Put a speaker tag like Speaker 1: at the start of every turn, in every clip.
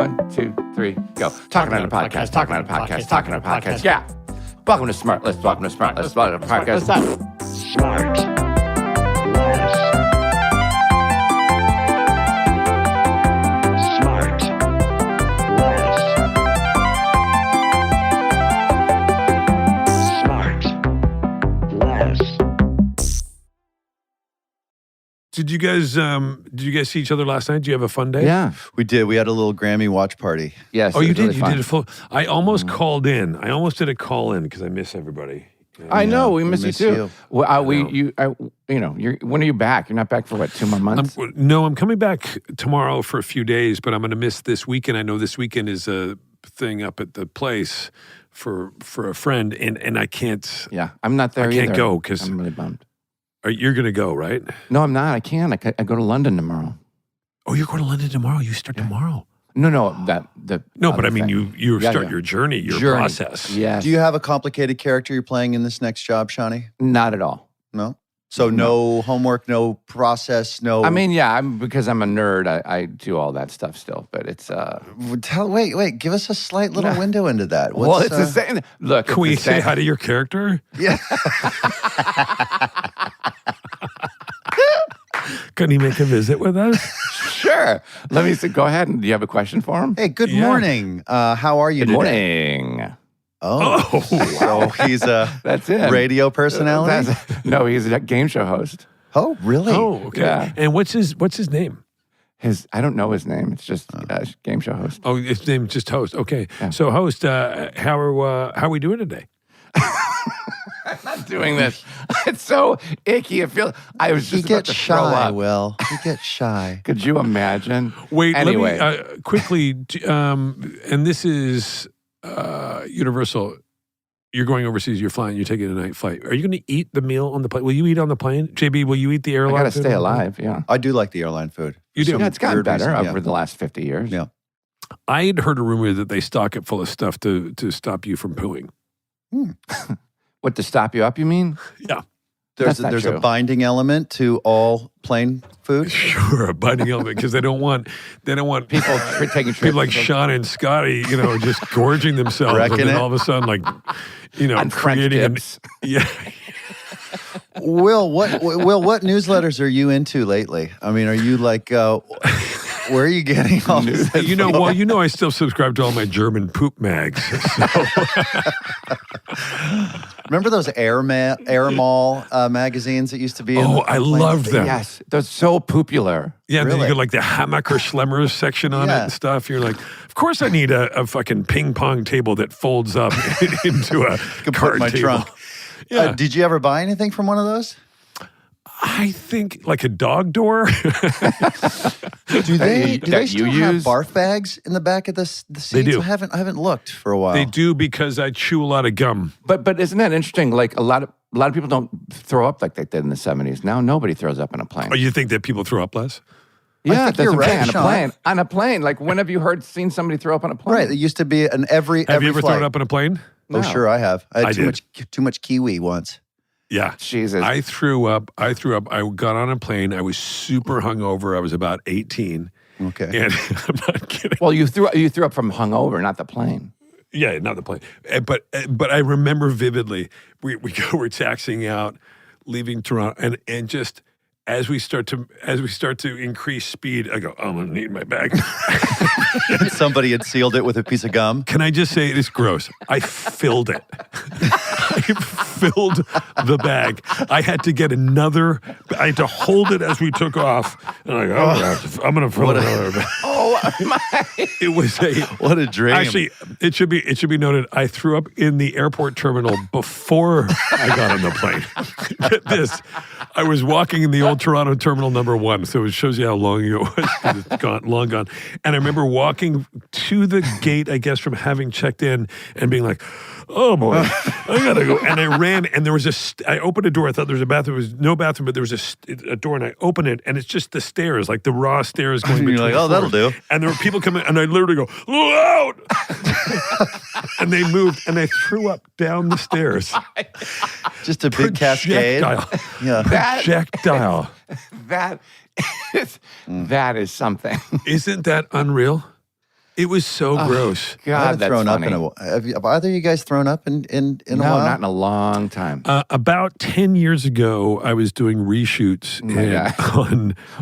Speaker 1: 1, 2, 3, go. Talking on a podcast, talking on a podcast, talking on a podcast. Yeah. Welcome to SmartLess. Welcome to SmartLess. Welcome to podcast.
Speaker 2: SmartLess.
Speaker 3: Did you guys see each other last night? Did you have a fun day?
Speaker 1: Yeah.
Speaker 4: We did. We had a little Grammy watch party.
Speaker 1: Yes.
Speaker 3: Oh, you did?
Speaker 1: Really
Speaker 3: You
Speaker 1: fun.
Speaker 3: did a full... I almost called in. I almost did a call in because I miss everybody.
Speaker 1: I know. We miss you
Speaker 4: miss
Speaker 1: too.
Speaker 4: you.
Speaker 1: Well, when are you back? You're not back for what, 2 more months?
Speaker 3: I'm coming back tomorrow for a few days, but I'm going to miss this weekend. I know this weekend is a thing up at the place for a friend, and I can't...
Speaker 1: Yeah, I'm not there either.
Speaker 3: I can't go because...
Speaker 1: I'm really bummed.
Speaker 3: You're going to go, right?
Speaker 1: No, I'm not. I can't. I go to London tomorrow.
Speaker 3: Oh, you're going to London tomorrow? You start tomorrow?
Speaker 1: No,
Speaker 3: but I mean, you start your journey, your process.
Speaker 1: Yes.
Speaker 4: Do you have a complicated character you're playing in this next job, Shawnee?
Speaker 1: Not at all.
Speaker 4: No? So no homework, no process, no...
Speaker 1: I mean, yeah, because I'm a nerd, I do all that stuff still, but it's...
Speaker 4: Wait, give us a slight little window into that.
Speaker 1: Well, it's the same... Look,
Speaker 3: can we say hi to your character?
Speaker 4: Yeah.
Speaker 3: Can he make a visit with us?
Speaker 1: Sure. Let me see. Go ahead. Do you have a question for him?
Speaker 4: Hey, good morning. How are you
Speaker 1: Good
Speaker 4: today?
Speaker 1: morning.
Speaker 4: Oh, so he's a
Speaker 1: That's it.
Speaker 4: radio personality?
Speaker 1: No, he's a game show host.
Speaker 4: Oh, really?
Speaker 3: Oh, okay.
Speaker 1: Yeah.
Speaker 3: And what's his name?
Speaker 1: I don't know his name. It's just game show host.
Speaker 3: Oh, his name is just host. Okay.
Speaker 1: Yeah.
Speaker 3: So host, how are we doing today?
Speaker 1: I'm not doing this. It's so icky. I was just
Speaker 4: He
Speaker 1: about
Speaker 4: gets
Speaker 1: to throw
Speaker 4: shy,
Speaker 1: up.
Speaker 4: Will. He gets shy.
Speaker 1: Could you imagine?
Speaker 3: Wait,
Speaker 1: Anyway.
Speaker 3: let me quickly, and this is universal. You're going overseas, you're flying, you're taking a night flight. Are you going to eat the meal on the plane? Will you eat on the plane? JB, will you eat the airline
Speaker 1: I got to
Speaker 3: food
Speaker 1: stay
Speaker 3: on the plane?
Speaker 1: alive, yeah.
Speaker 4: I do like the airline food.
Speaker 3: You do?
Speaker 1: Yeah, it's gotten
Speaker 4: weird
Speaker 1: better
Speaker 4: reason,
Speaker 1: over the last 50 years.
Speaker 4: Yeah.
Speaker 3: I had heard a rumor that they stock it full of stuff to stop you from pooing.
Speaker 1: What, to stop you up, you mean?
Speaker 3: Yeah.
Speaker 4: There's
Speaker 1: That's not
Speaker 4: a
Speaker 1: true.
Speaker 4: binding element to all plane food.
Speaker 3: Sure, a binding element, because they don't want
Speaker 1: People taking trips.
Speaker 3: people like Sean and Scotty, just gorging themselves,
Speaker 4: Wrecking
Speaker 3: and then
Speaker 4: it.
Speaker 3: all of a sudden,
Speaker 1: on French
Speaker 3: creating
Speaker 1: dips.
Speaker 3: yeah.
Speaker 4: Will, what newsletters are you into lately? I mean, are you like, where are you getting all this?
Speaker 3: I still subscribe to all my German poop mags. So.
Speaker 4: Remember those Air Mall magazines that used to be?
Speaker 3: I loved them.
Speaker 1: Yes, they're so popular.
Speaker 3: Yeah, and then you
Speaker 4: Really?
Speaker 3: get like the Hammacher Schlemmer section on it
Speaker 4: Yeah.
Speaker 3: and stuff. You're like, of course I need a fucking ping pong table that folds up into a
Speaker 4: Could put
Speaker 3: card
Speaker 4: in my
Speaker 3: table.
Speaker 4: trunk.
Speaker 3: Yeah.
Speaker 4: Did you ever buy anything from one of those?
Speaker 3: I think like a dog door.
Speaker 4: Do they
Speaker 1: that
Speaker 4: still
Speaker 1: you
Speaker 4: have
Speaker 1: use?
Speaker 4: barf bags in the back of the seats?
Speaker 3: They do.
Speaker 4: I haven't looked for a while.
Speaker 3: They do, because I chew a lot of gum.
Speaker 1: But isn't that interesting? Like a lot of people don't throw up like they did in the 70s. Now nobody throws up on a plane.
Speaker 3: Oh, you think that people throw up less?
Speaker 1: Yeah,
Speaker 4: think
Speaker 1: that's
Speaker 4: you're
Speaker 1: what I'm saying,
Speaker 4: right,
Speaker 1: on a
Speaker 4: Sean.
Speaker 1: plane. On a plane. Like, when have you seen somebody throw up on a plane?
Speaker 4: Right. It used to be an every
Speaker 3: Have you ever
Speaker 4: flight.
Speaker 3: thrown up on a plane?
Speaker 4: Oh,
Speaker 1: No.
Speaker 4: sure, I have. I had
Speaker 3: I did.
Speaker 4: too much kiwi once.
Speaker 3: Yeah.
Speaker 1: Jesus.
Speaker 3: I threw up. I got on a plane. I was super hungover. I was about 18.
Speaker 4: Okay.
Speaker 3: And I'm not kidding.
Speaker 1: Well, you threw up from hungover, not the plane.
Speaker 3: Yeah, not the plane. But I remember vividly, we're taxiing out, leaving Toronto, and just as we start to increase speed, I go, I'm gonna need my bag.
Speaker 4: Somebody had sealed it with a piece of gum.
Speaker 3: Can I just say it is gross? I filled it. I filled the bag. I had to get another. I had to hold it as we took off, and I go, I'm gonna fill another bag.
Speaker 1: Oh, my.
Speaker 3: It was
Speaker 4: What a dream.
Speaker 3: Actually, it should be noted, I threw up in the airport terminal before I got on the plane. Get this. I was walking in the old Toronto terminal number 1, so it shows you how long ago it was. 'Cause it's long gone. And I remember walking to the gate, I guess, from having checked in and being like, oh boy, I gotta go. And I ran, and there was I opened a door. I thought there was a bathroom. There was no bathroom, but there was a door, and I opened it, and it's just the stairs, like the raw stairs going between
Speaker 4: You're like, oh, that'll
Speaker 3: floors.
Speaker 4: do.
Speaker 3: And there were people coming, and I literally go, look out! And they moved, and I threw up down the stairs.
Speaker 4: Just a big cascade.
Speaker 3: Projectile.
Speaker 4: Yeah.
Speaker 1: That is something.
Speaker 3: Isn't that unreal? It was so gross.
Speaker 4: I
Speaker 1: God,
Speaker 4: haven't
Speaker 1: that's
Speaker 4: thrown
Speaker 1: funny.
Speaker 4: up in a while. Have either of you guys thrown up in a
Speaker 1: No,
Speaker 4: while?
Speaker 1: not in a long time.
Speaker 3: About 10 years ago, I was doing reshoots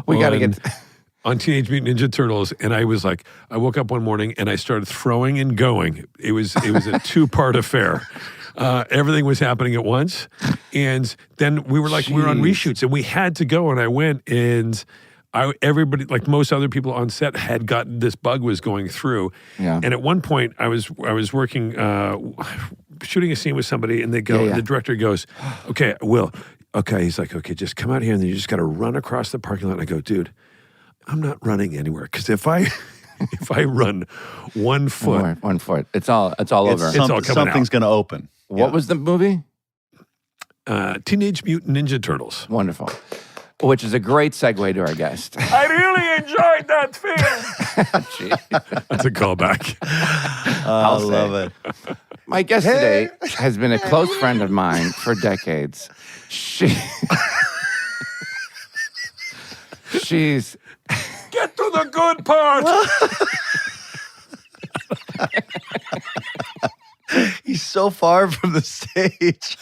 Speaker 1: We got to get...
Speaker 3: on Teenage Mutant Ninja Turtles, and I was like, I woke up one morning and I started throwing and going. It was a two-part affair. Everything was happening at once, and then we were on reshoots, and we had to go, and I went, and everybody, like most other people on set, had gotten this bug was going through.
Speaker 1: Yeah.
Speaker 3: And at one point, I was working, shooting a scene with somebody, and the director goes, "Okay, Will." Okay, he's like, "Okay, just come out here, and then you just got to run across the parking lot." And I go, "Dude, I'm not running anywhere, because if I run 1 foot,
Speaker 1: 1 foot, it's all over.
Speaker 3: It's all coming
Speaker 4: Something's
Speaker 3: out.
Speaker 4: going to open.
Speaker 1: What was the movie?
Speaker 3: Teenage Mutant Ninja Turtles.
Speaker 1: Wonderful. Which is a great segue to our guest.
Speaker 3: I really enjoyed that film. That's a callback.
Speaker 4: I love it.
Speaker 1: My guest today has been a close friend of mine for decades. She's...
Speaker 3: Get to the good part.
Speaker 4: He's so far from the stage.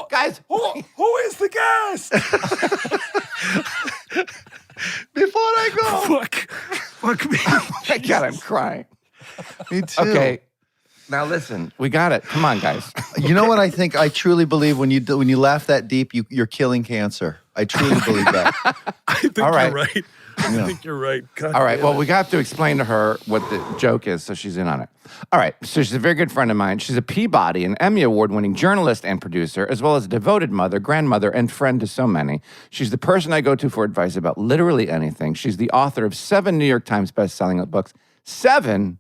Speaker 1: Guys,
Speaker 3: Who is the guest?
Speaker 4: Before I go.
Speaker 3: Fuck me.
Speaker 1: my God, I'm crying.
Speaker 4: Me too.
Speaker 1: Okay. Now listen, we got it. Come on, guys.
Speaker 4: You know what I think? I truly believe when you laugh that deep, you're killing cancer. I truly believe that.
Speaker 3: I think
Speaker 1: All right.
Speaker 3: you're right. I think you're right. God
Speaker 1: All right.
Speaker 3: damn
Speaker 1: Well,
Speaker 3: it.
Speaker 1: we have to explain to her what the joke is, so she's in on it. All right. So she's a very good friend of mine. She's a Peabody and Emmy Award-winning journalist and producer, as well as a devoted mother, grandmother, and friend to so many. She's the person I go to for advice about literally anything. She's the author of 7 New York Times best-selling books. 7.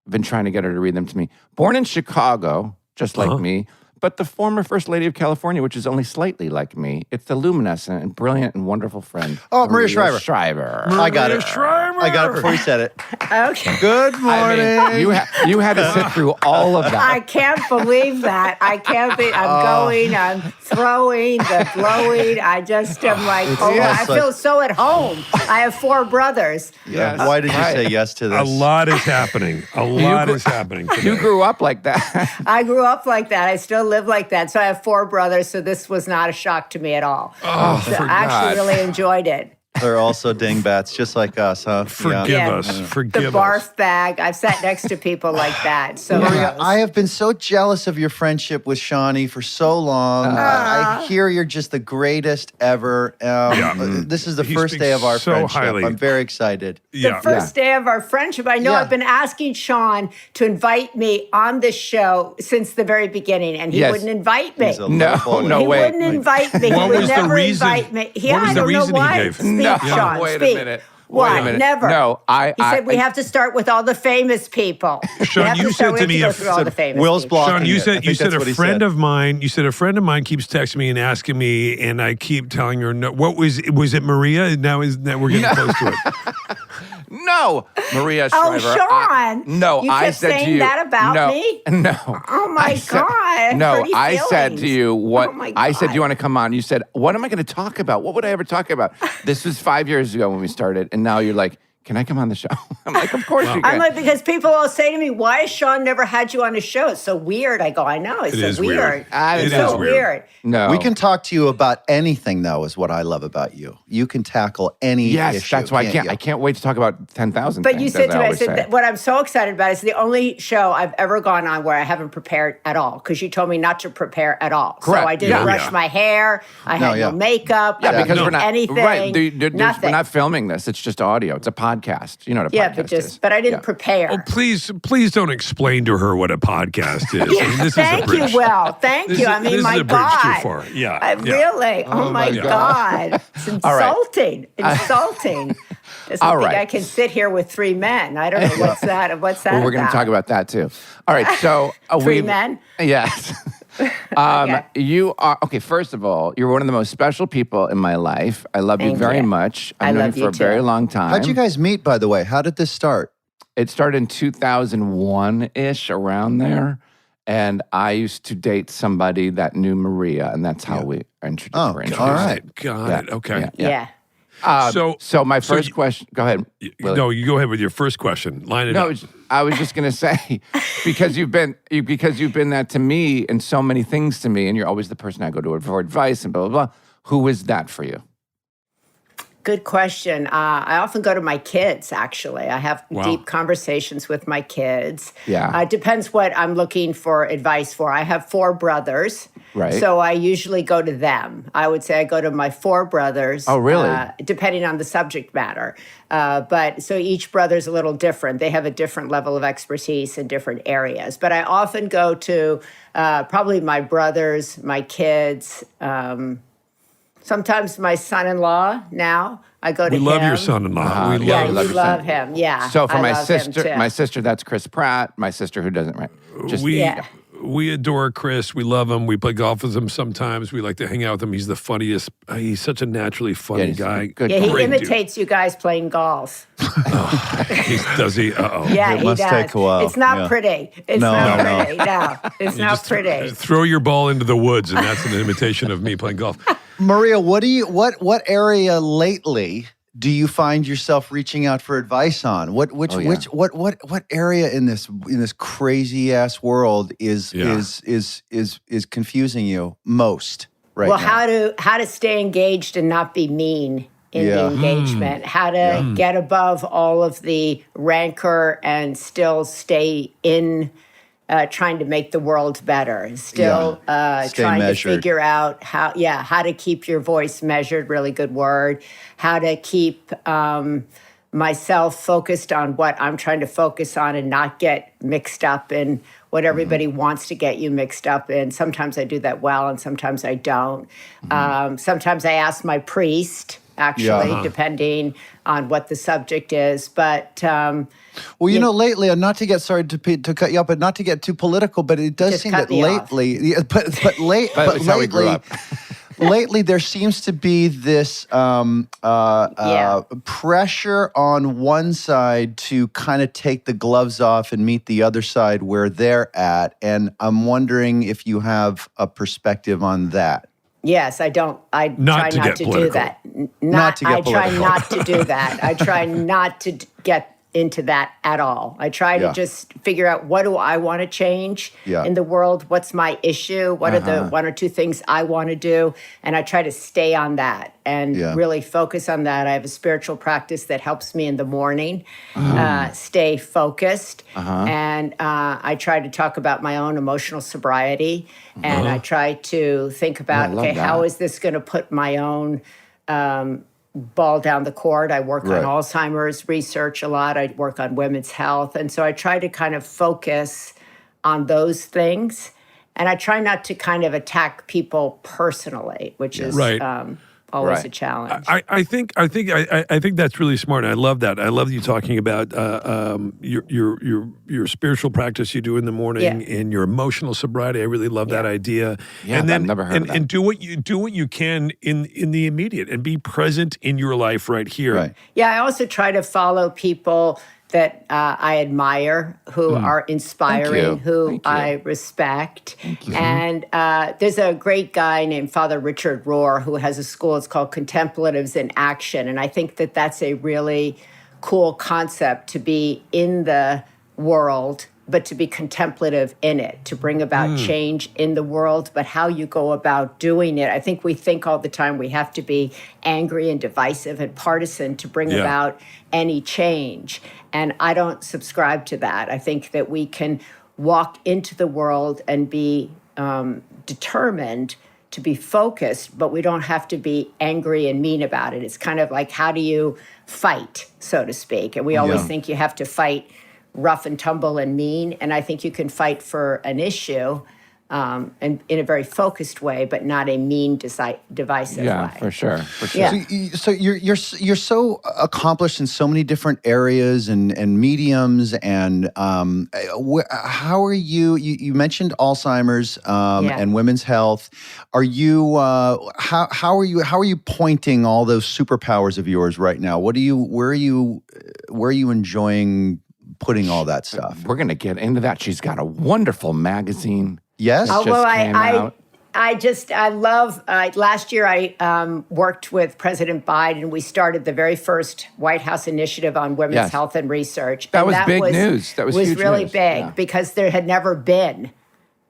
Speaker 1: I've been trying to get her to read them to me. Born in Chicago, just like me, but the former First Lady of California, which is only slightly like me. It's the luminescent and brilliant and wonderful friend.
Speaker 4: Oh, Maria Shriver.
Speaker 1: Shriver.
Speaker 4: I got it.
Speaker 3: Shriver.
Speaker 4: I got it before you said it.
Speaker 5: Okay.
Speaker 4: Good morning.
Speaker 1: I mean, you had to sit through all of that.
Speaker 5: I can't believe that. I can't be. I'm going. I'm throwing. The blowing. I just am like. Oh, I
Speaker 4: almost like-
Speaker 5: feel so at home. I have 4 brothers.
Speaker 1: Yes.
Speaker 4: Why did you
Speaker 1: Right.
Speaker 4: say yes to
Speaker 3: A
Speaker 4: this?
Speaker 3: lot is happening. A lot is happening today.
Speaker 1: You grew up like that.
Speaker 5: I grew up like that. I still live like that. So I have 4 brothers. So this was not a shock to me at all.
Speaker 1: Oh,
Speaker 5: So
Speaker 1: for
Speaker 5: I actually
Speaker 1: God.
Speaker 5: really enjoyed it.
Speaker 4: They're also dingbats, just like us, huh?
Speaker 3: Forgive
Speaker 5: Yeah.
Speaker 3: us.
Speaker 5: The
Speaker 3: Forgive us.
Speaker 5: barf bag. I've sat next to people like that. So
Speaker 4: Maria,
Speaker 5: gross.
Speaker 4: I have been so jealous of your friendship with Shawnee for so long. I hear you're just the greatest ever. This is the
Speaker 3: He
Speaker 4: first
Speaker 3: speaks
Speaker 4: day of our
Speaker 3: so
Speaker 4: friendship.
Speaker 3: highly.
Speaker 4: I'm very excited.
Speaker 5: The first day of our friendship, I know
Speaker 4: Yeah.
Speaker 5: I've been asking Sean to invite me on this show since the very beginning, and he
Speaker 1: Yes.
Speaker 5: wouldn't invite me.
Speaker 4: He's a
Speaker 1: No,
Speaker 4: little
Speaker 1: no,
Speaker 5: He
Speaker 1: wait.
Speaker 5: wouldn't invite me. He
Speaker 3: What
Speaker 5: would
Speaker 3: was the
Speaker 5: never
Speaker 3: reason-
Speaker 5: invite me.
Speaker 3: what was
Speaker 5: I
Speaker 3: the
Speaker 5: don't know
Speaker 3: reason he
Speaker 5: why.
Speaker 3: gave?
Speaker 5: Speak,
Speaker 1: No,
Speaker 5: Sean.
Speaker 1: wait a
Speaker 5: speak.
Speaker 1: minute.
Speaker 5: Why?
Speaker 1: Wait a minute.
Speaker 5: Never.
Speaker 1: No,
Speaker 5: He said we have to start with all the famous people.
Speaker 3: Sean,
Speaker 5: We have
Speaker 3: you
Speaker 5: to
Speaker 3: said
Speaker 5: start- we
Speaker 3: to
Speaker 5: have
Speaker 3: me
Speaker 5: go
Speaker 3: if-
Speaker 5: through all the famous
Speaker 4: Will's
Speaker 5: people.
Speaker 4: blocking
Speaker 3: Sean, you
Speaker 4: it. I
Speaker 3: said
Speaker 4: think
Speaker 3: you said
Speaker 4: that's
Speaker 3: a
Speaker 4: what he
Speaker 3: friend
Speaker 4: said.
Speaker 3: of mine. You said a friend of mine keeps texting me and asking me, and I keep telling her no. What was it? Maria? Now we're getting close to it.
Speaker 1: No, Maria
Speaker 5: Oh,
Speaker 1: Shriver.
Speaker 5: Sean.
Speaker 1: No,
Speaker 5: You
Speaker 1: I
Speaker 5: kept
Speaker 1: said to
Speaker 5: saying
Speaker 1: you.
Speaker 5: that about
Speaker 1: no,
Speaker 5: me?
Speaker 1: No.
Speaker 5: Oh, my
Speaker 1: I said-
Speaker 5: God.
Speaker 1: No,
Speaker 5: Pretty
Speaker 1: I said to
Speaker 5: feelings.
Speaker 1: you what
Speaker 5: Oh, my
Speaker 1: I said.
Speaker 5: God.
Speaker 1: You want to come on? You said, "What am I going to talk about? What would I ever talk about?" This was 5 years ago when we started, and now you're like, "Can I come on the show?" I'm like, "Of course you can."
Speaker 5: I'm like, because people will say to me, why has Sean never had you on his show? It's so weird. I go, I know. It's
Speaker 3: It
Speaker 5: so
Speaker 3: is weird.
Speaker 5: It's
Speaker 1: It
Speaker 5: so
Speaker 1: is
Speaker 5: weird.
Speaker 1: no,
Speaker 4: We can talk to you about anything, though, is what I love about you. You can tackle any
Speaker 1: Yes,
Speaker 4: issue.
Speaker 1: that's why
Speaker 4: you?
Speaker 1: I can't wait to talk about 10,000.
Speaker 5: But you said to me, I
Speaker 1: always
Speaker 5: said,
Speaker 1: say.
Speaker 5: that what I'm so excited about is the only show I've ever gone on where I haven't prepared at all, because you told me not to prepare at all.
Speaker 1: Correct.
Speaker 5: So I didn't
Speaker 3: Yeah.
Speaker 5: brush
Speaker 3: Yeah.
Speaker 5: my hair. I had no makeup.
Speaker 1: Yeah,
Speaker 5: I
Speaker 1: because
Speaker 5: didn't
Speaker 1: we're
Speaker 5: do
Speaker 1: not
Speaker 5: anything.
Speaker 1: right. We're
Speaker 5: Nothing.
Speaker 1: not filming this. It's just audio. It's a podcast. You know what a
Speaker 5: Yeah,
Speaker 1: podcast is.
Speaker 5: but I didn't prepare.
Speaker 3: Oh, please don't explain to her what a podcast is. I mean, this
Speaker 5: Thank
Speaker 3: is a
Speaker 5: you,
Speaker 3: bridge.
Speaker 5: Will. Thank
Speaker 3: This
Speaker 5: you.
Speaker 3: is-
Speaker 5: I mean,
Speaker 3: this
Speaker 5: my
Speaker 3: is a bridge
Speaker 5: God.
Speaker 3: too far. Yeah.
Speaker 5: I
Speaker 3: yeah.
Speaker 5: really. Oh, my God. It's
Speaker 1: All right.
Speaker 5: insulting. Insulting. Doesn't
Speaker 1: All
Speaker 5: think
Speaker 1: right.
Speaker 5: I can sit here with 3 men. I don't know what's that. What's that?
Speaker 1: Well, we're going to talk about that too. All right. So
Speaker 5: 3 men.
Speaker 1: Yes.
Speaker 5: Okay.
Speaker 1: You are okay. First of all, you're one of the most special people in my life. I love you
Speaker 5: Thank
Speaker 1: very
Speaker 5: you.
Speaker 1: much.
Speaker 5: I
Speaker 1: I've known
Speaker 5: love
Speaker 1: you for
Speaker 5: you
Speaker 1: a very
Speaker 5: too.
Speaker 1: long time.
Speaker 4: How'd you guys meet, by the way? How did this start?
Speaker 1: It started in 2001 ish, around there. And I used to date somebody that knew Maria, and that's how we were introduced.
Speaker 4: all right.
Speaker 3: Got it. Okay.
Speaker 5: Yeah.
Speaker 1: So my first question. Go ahead. Willie.
Speaker 3: No, you go ahead with your first question. Line it
Speaker 1: No,
Speaker 3: up.
Speaker 1: I was just gonna say because you've been that to me and so many things to me, and you're always the person I go to for advice and blah blah blah. Who is that for you?
Speaker 5: Good question. I often go to my kids, actually. I have
Speaker 3: Wow.
Speaker 5: deep conversations with my kids.
Speaker 1: Yeah.
Speaker 5: It depends what I'm looking for advice for. I have 4 brothers.
Speaker 1: Right.
Speaker 5: So I usually go to them. I would say I go to my 4 brothers.
Speaker 1: Oh, really?
Speaker 5: Depending on the subject matter. But so each brother's a little different. They have a different level of expertise in different areas. But I often go to probably my brothers, my kids, sometimes my son-in-law now. I go to him.
Speaker 3: We love your son-in-law. We
Speaker 5: Yeah,
Speaker 3: love
Speaker 5: you love him. Yeah.
Speaker 1: So for
Speaker 5: I
Speaker 1: my
Speaker 5: love him
Speaker 1: sister,
Speaker 5: too.
Speaker 1: that's Chris Pratt. My sister who doesn't right. Just
Speaker 3: We adore Chris. We love him. We play golf with him sometimes. We like to hang out with him. He's the funniest. He's such a naturally funny
Speaker 1: he's
Speaker 3: guy.
Speaker 1: good.
Speaker 5: Yeah, he
Speaker 3: Great dude.
Speaker 5: imitates you guys playing golf.
Speaker 3: Does he? Uh-oh.
Speaker 5: Yeah,
Speaker 4: It
Speaker 5: he
Speaker 4: must
Speaker 5: does.
Speaker 4: take a while.
Speaker 5: It's not
Speaker 4: Yeah.
Speaker 5: pretty. It's
Speaker 4: No,
Speaker 5: not
Speaker 4: no.
Speaker 5: pretty. No, it's not pretty.
Speaker 3: Throw your ball into the woods, and that's an imitation of me playing golf.
Speaker 4: Maria, what area lately do you find yourself reaching out for advice on? What area in this crazy ass world is confusing you most right
Speaker 5: Well,
Speaker 4: now?
Speaker 5: how to stay engaged and not be mean in the engagement. How to get above all of the rancor and still stay in trying to make the world better. Still
Speaker 4: Stay
Speaker 5: trying
Speaker 4: measured.
Speaker 5: to figure out how to keep your voice measured, really good word. How to keep myself focused on what I'm trying to focus on and not get mixed up in what everybody wants to get you mixed up in. Sometimes I do that well and sometimes I don't. Sometimes I ask my priest, actually, depending on what the subject is. But
Speaker 4: Well, you know, lately, and not to get to cut you up, but not to get too political, but it does
Speaker 5: Just
Speaker 4: seem
Speaker 5: cut
Speaker 4: that
Speaker 5: me off.
Speaker 4: lately,
Speaker 1: That's how we grew
Speaker 4: lately,
Speaker 1: up.
Speaker 4: lately there seems to be this pressure on one side to kind of take the gloves off and meet the other side where they're at, and I'm wondering if you have a perspective on that.
Speaker 5: yes, I don't. I
Speaker 3: Not
Speaker 5: try
Speaker 3: to
Speaker 5: not
Speaker 3: get
Speaker 5: to
Speaker 3: political.
Speaker 5: do that.
Speaker 4: Not to get
Speaker 5: I try
Speaker 4: political.
Speaker 5: not to do that. I try not to get into that at all. I try to just figure out what do I want to change in the world? What's my issue? What are the 1 or 2 things I want to do? And I try to stay on that and really focus on that. I have a spiritual practice that helps me in the morning stay focused. And I try to talk about my own emotional sobriety. And I try to think about,
Speaker 1: love
Speaker 5: okay, how
Speaker 1: that.
Speaker 5: is this going to put my own ball down the court? I work on Alzheimer's research a lot. I work on women's health. And so I try to kind of focus on those things. And I try not to kind of attack people personally, which is always a challenge.
Speaker 3: I think that's really smart. And I love that. I love you talking about your spiritual practice you do in the morning and your emotional sobriety. I really love that idea.
Speaker 1: Yeah,
Speaker 3: and then
Speaker 1: I've never heard of that.
Speaker 3: and do what you can in the immediate and be present in your life right here.
Speaker 4: Right.
Speaker 5: Yeah, I also try to follow people that I admire, who are inspiring, who I respect. And there's a great guy named Father Richard Rohr who has a school. It's called Contemplatives in Action. And I think that that's a really cool concept, to be in the world, but to be contemplative in it, to bring about change in the world, but how you go about doing it. I think we think all the time we have to be angry and divisive and partisan to bring about any change. And I don't subscribe to that. I think that we can walk into the world and be determined to be focused, but we don't have to be angry and mean about it. It's kind of like, how do you fight, so to speak? And we always think you have to fight rough and tumble and mean. And I think you can fight for an issue and in a very focused way, but not a mean, divisive way.
Speaker 1: For sure.
Speaker 5: Yeah.
Speaker 4: So you're so accomplished in so many different areas and mediums, and how are you? You mentioned Alzheimer's and women's health. Are you how are you pointing all those superpowers of yours right now? Where are you enjoying putting all that stuff?
Speaker 1: We're going to get into that. She's got a wonderful magazine.
Speaker 4: Yes.
Speaker 5: Oh,
Speaker 1: just
Speaker 5: well,
Speaker 1: came out.
Speaker 5: I love, last year I worked with President Biden. We started the very first White House initiative on women's health and research.
Speaker 1: That
Speaker 5: and
Speaker 1: was big news. That was huge
Speaker 5: really
Speaker 1: news.
Speaker 5: big because there had never been,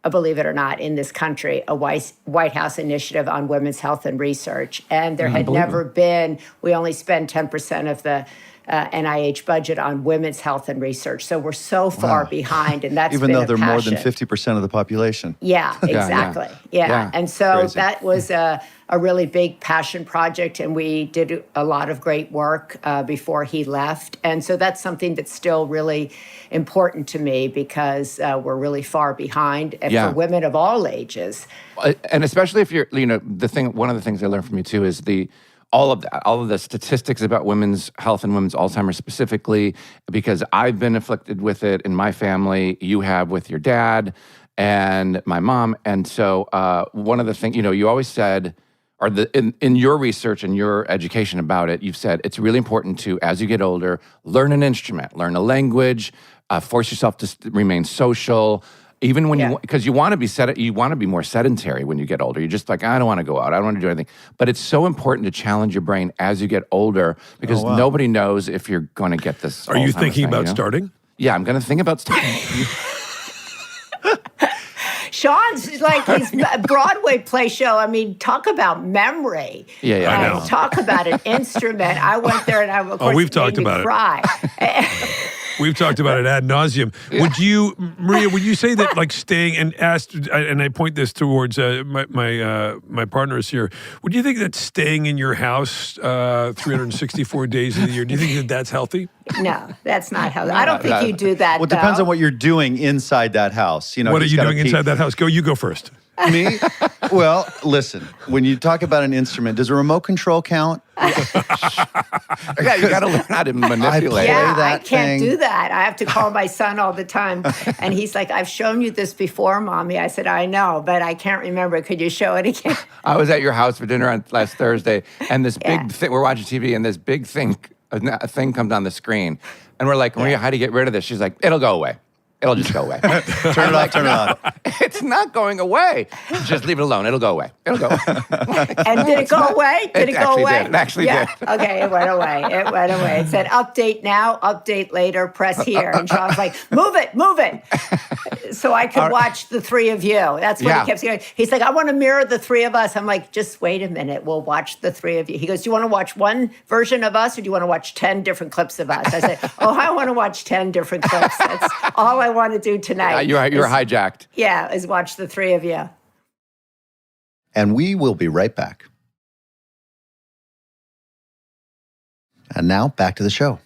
Speaker 5: believe it or not, in this country, a White House initiative on women's health and research. And there had never been, we only spend 10% of the NIH budget on women's health and research. So we're so far behind, and that's
Speaker 4: even
Speaker 5: been
Speaker 4: though they're more
Speaker 5: passion.
Speaker 4: than 50% of the population.
Speaker 5: Yeah, exactly. Yeah. And so
Speaker 4: Crazy.
Speaker 5: that was a really big passion project, and we did a lot of great work before he left. And so that's something that's still really important to me because we're really far behind and for women of all ages.
Speaker 1: And especially if you're, one of the things I learned from you too is all of the statistics about women's health and women's Alzheimer's specifically, because I've been afflicted with it in my family. You have with your dad and my mom. And so one of the things, you always said, or in your research and your education about it, you've said it's really important to, as you get older, learn an instrument, learn a language, force yourself to remain social. Even when because you want to be more sedentary when you get older. You're just like, I don't want to go out. I don't want to do anything. But it's so important to challenge your brain as you get older because nobody knows if you're going to get this.
Speaker 3: Are you thinking about starting?
Speaker 1: Yeah, I'm going to think about starting.
Speaker 5: Sean's like his Broadway play show. I mean, talk about memory.
Speaker 1: Yeah,
Speaker 3: I know.
Speaker 5: Talk about an instrument. I went there and of course,
Speaker 3: we've talked about it.
Speaker 5: Cry.
Speaker 3: We've talked about it ad nauseum. Maria, would you say that like staying and I point this towards my partners here, would you think that staying in your house 364 days of the year, do you think that that's healthy?
Speaker 5: No, that's not healthy. I don't think you do that.
Speaker 4: Well, it depends on what you're doing inside that house.
Speaker 3: What are you doing inside that house? You go first.
Speaker 4: Me? Well, listen, when you talk about an instrument, does a remote control count?
Speaker 1: You got to learn how to manipulate.
Speaker 5: I can't do that. I have to call my son all the time. And he's like, I've shown you this before, Mommy. I said, I know, but I can't remember. Could you show it again?
Speaker 1: I was at your house for dinner on last Thursday, and this big thing, we're watching TV, and this big thing, a thing comes on the screen. And we're like, Maria, how do you get rid of this? She's like, it'll go away. It'll just go away.
Speaker 4: Turn it off, turn it on.
Speaker 1: It's not going away. Just leave it alone. It'll go away. It'll go away.
Speaker 5: And did it go away? Did it go away?
Speaker 1: Did. It actually did.
Speaker 5: Okay, it went away. It went away. It said, update now, update later, press here. And Sean's like, move it. So I could watch the three of you. That's what he kept saying. He's like, I want to mirror the three of us. I'm like, just wait a minute. We'll watch the three of you. He goes, do you want to watch one version of us or do you want to watch 10 different clips of us? I said, I want to watch 10 different clips. That's all I want to do tonight.
Speaker 1: You're hijacked.
Speaker 5: Yeah, is watch the three of you.
Speaker 4: And we will be right back. And now back to the show.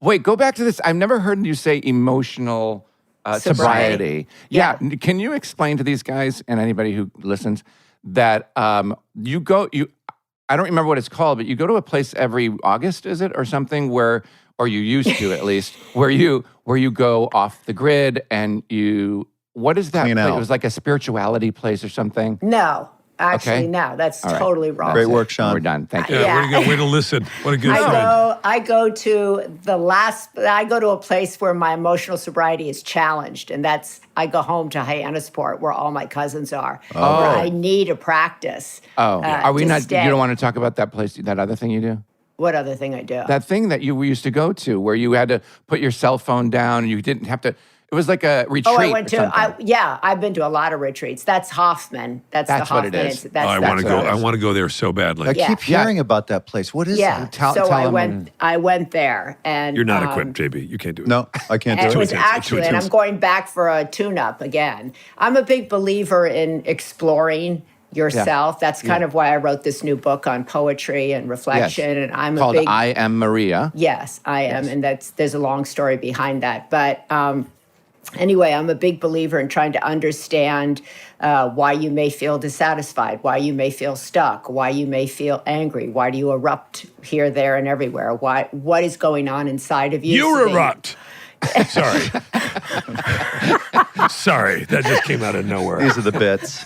Speaker 1: Wait, go back to this. I've never heard you say emotional sobriety. Yeah. Can you explain to these guys and anybody who listens that I don't remember what it's called, but you go to a place every August, is it, or something or you used to at least, where you go off the grid and what is that place? It was like a spirituality place or something?
Speaker 5: No. Actually, no, that's totally wrong.
Speaker 4: Great work, Sean.
Speaker 1: We're done. Thank you.
Speaker 3: Way to listen. What a good friend.
Speaker 5: I go to a place where my emotional sobriety is challenged, and I go home to Hyannisport, where all my cousins are. Where I need a practice.
Speaker 1: Are we not? You don't want to talk about that place, that other thing you do?
Speaker 5: What other thing I do?
Speaker 1: That thing that you used to go to, where you had to put your cell phone down, and you didn't have to. It was like a retreat.
Speaker 5: I went to. I've been to a lot of retreats. That's Hoffman. That's the Hoffman.
Speaker 1: What it is.
Speaker 3: I want to go. I want to go there so badly.
Speaker 4: I keep hearing about that place. What is that?
Speaker 5: I went there, and
Speaker 3: you're not equipped, JB. You can't do it.
Speaker 4: No, I can't do it.
Speaker 5: It was actually, and I'm going back for a tune-up again. I'm a big believer in exploring yourself. That's kind of why I wrote this new book on poetry and reflection. And I'm
Speaker 1: called I Am Maria.
Speaker 5: Yes, I am, and there's a long story behind that, but. Anyway, I'm a big believer in trying to understand why you may feel dissatisfied, why you may feel stuck, why you may feel angry, why do you erupt here, there, and everywhere? What is going on inside of you?
Speaker 3: You erupt. Sorry. Sorry, that just came out of nowhere.
Speaker 4: These are the bits.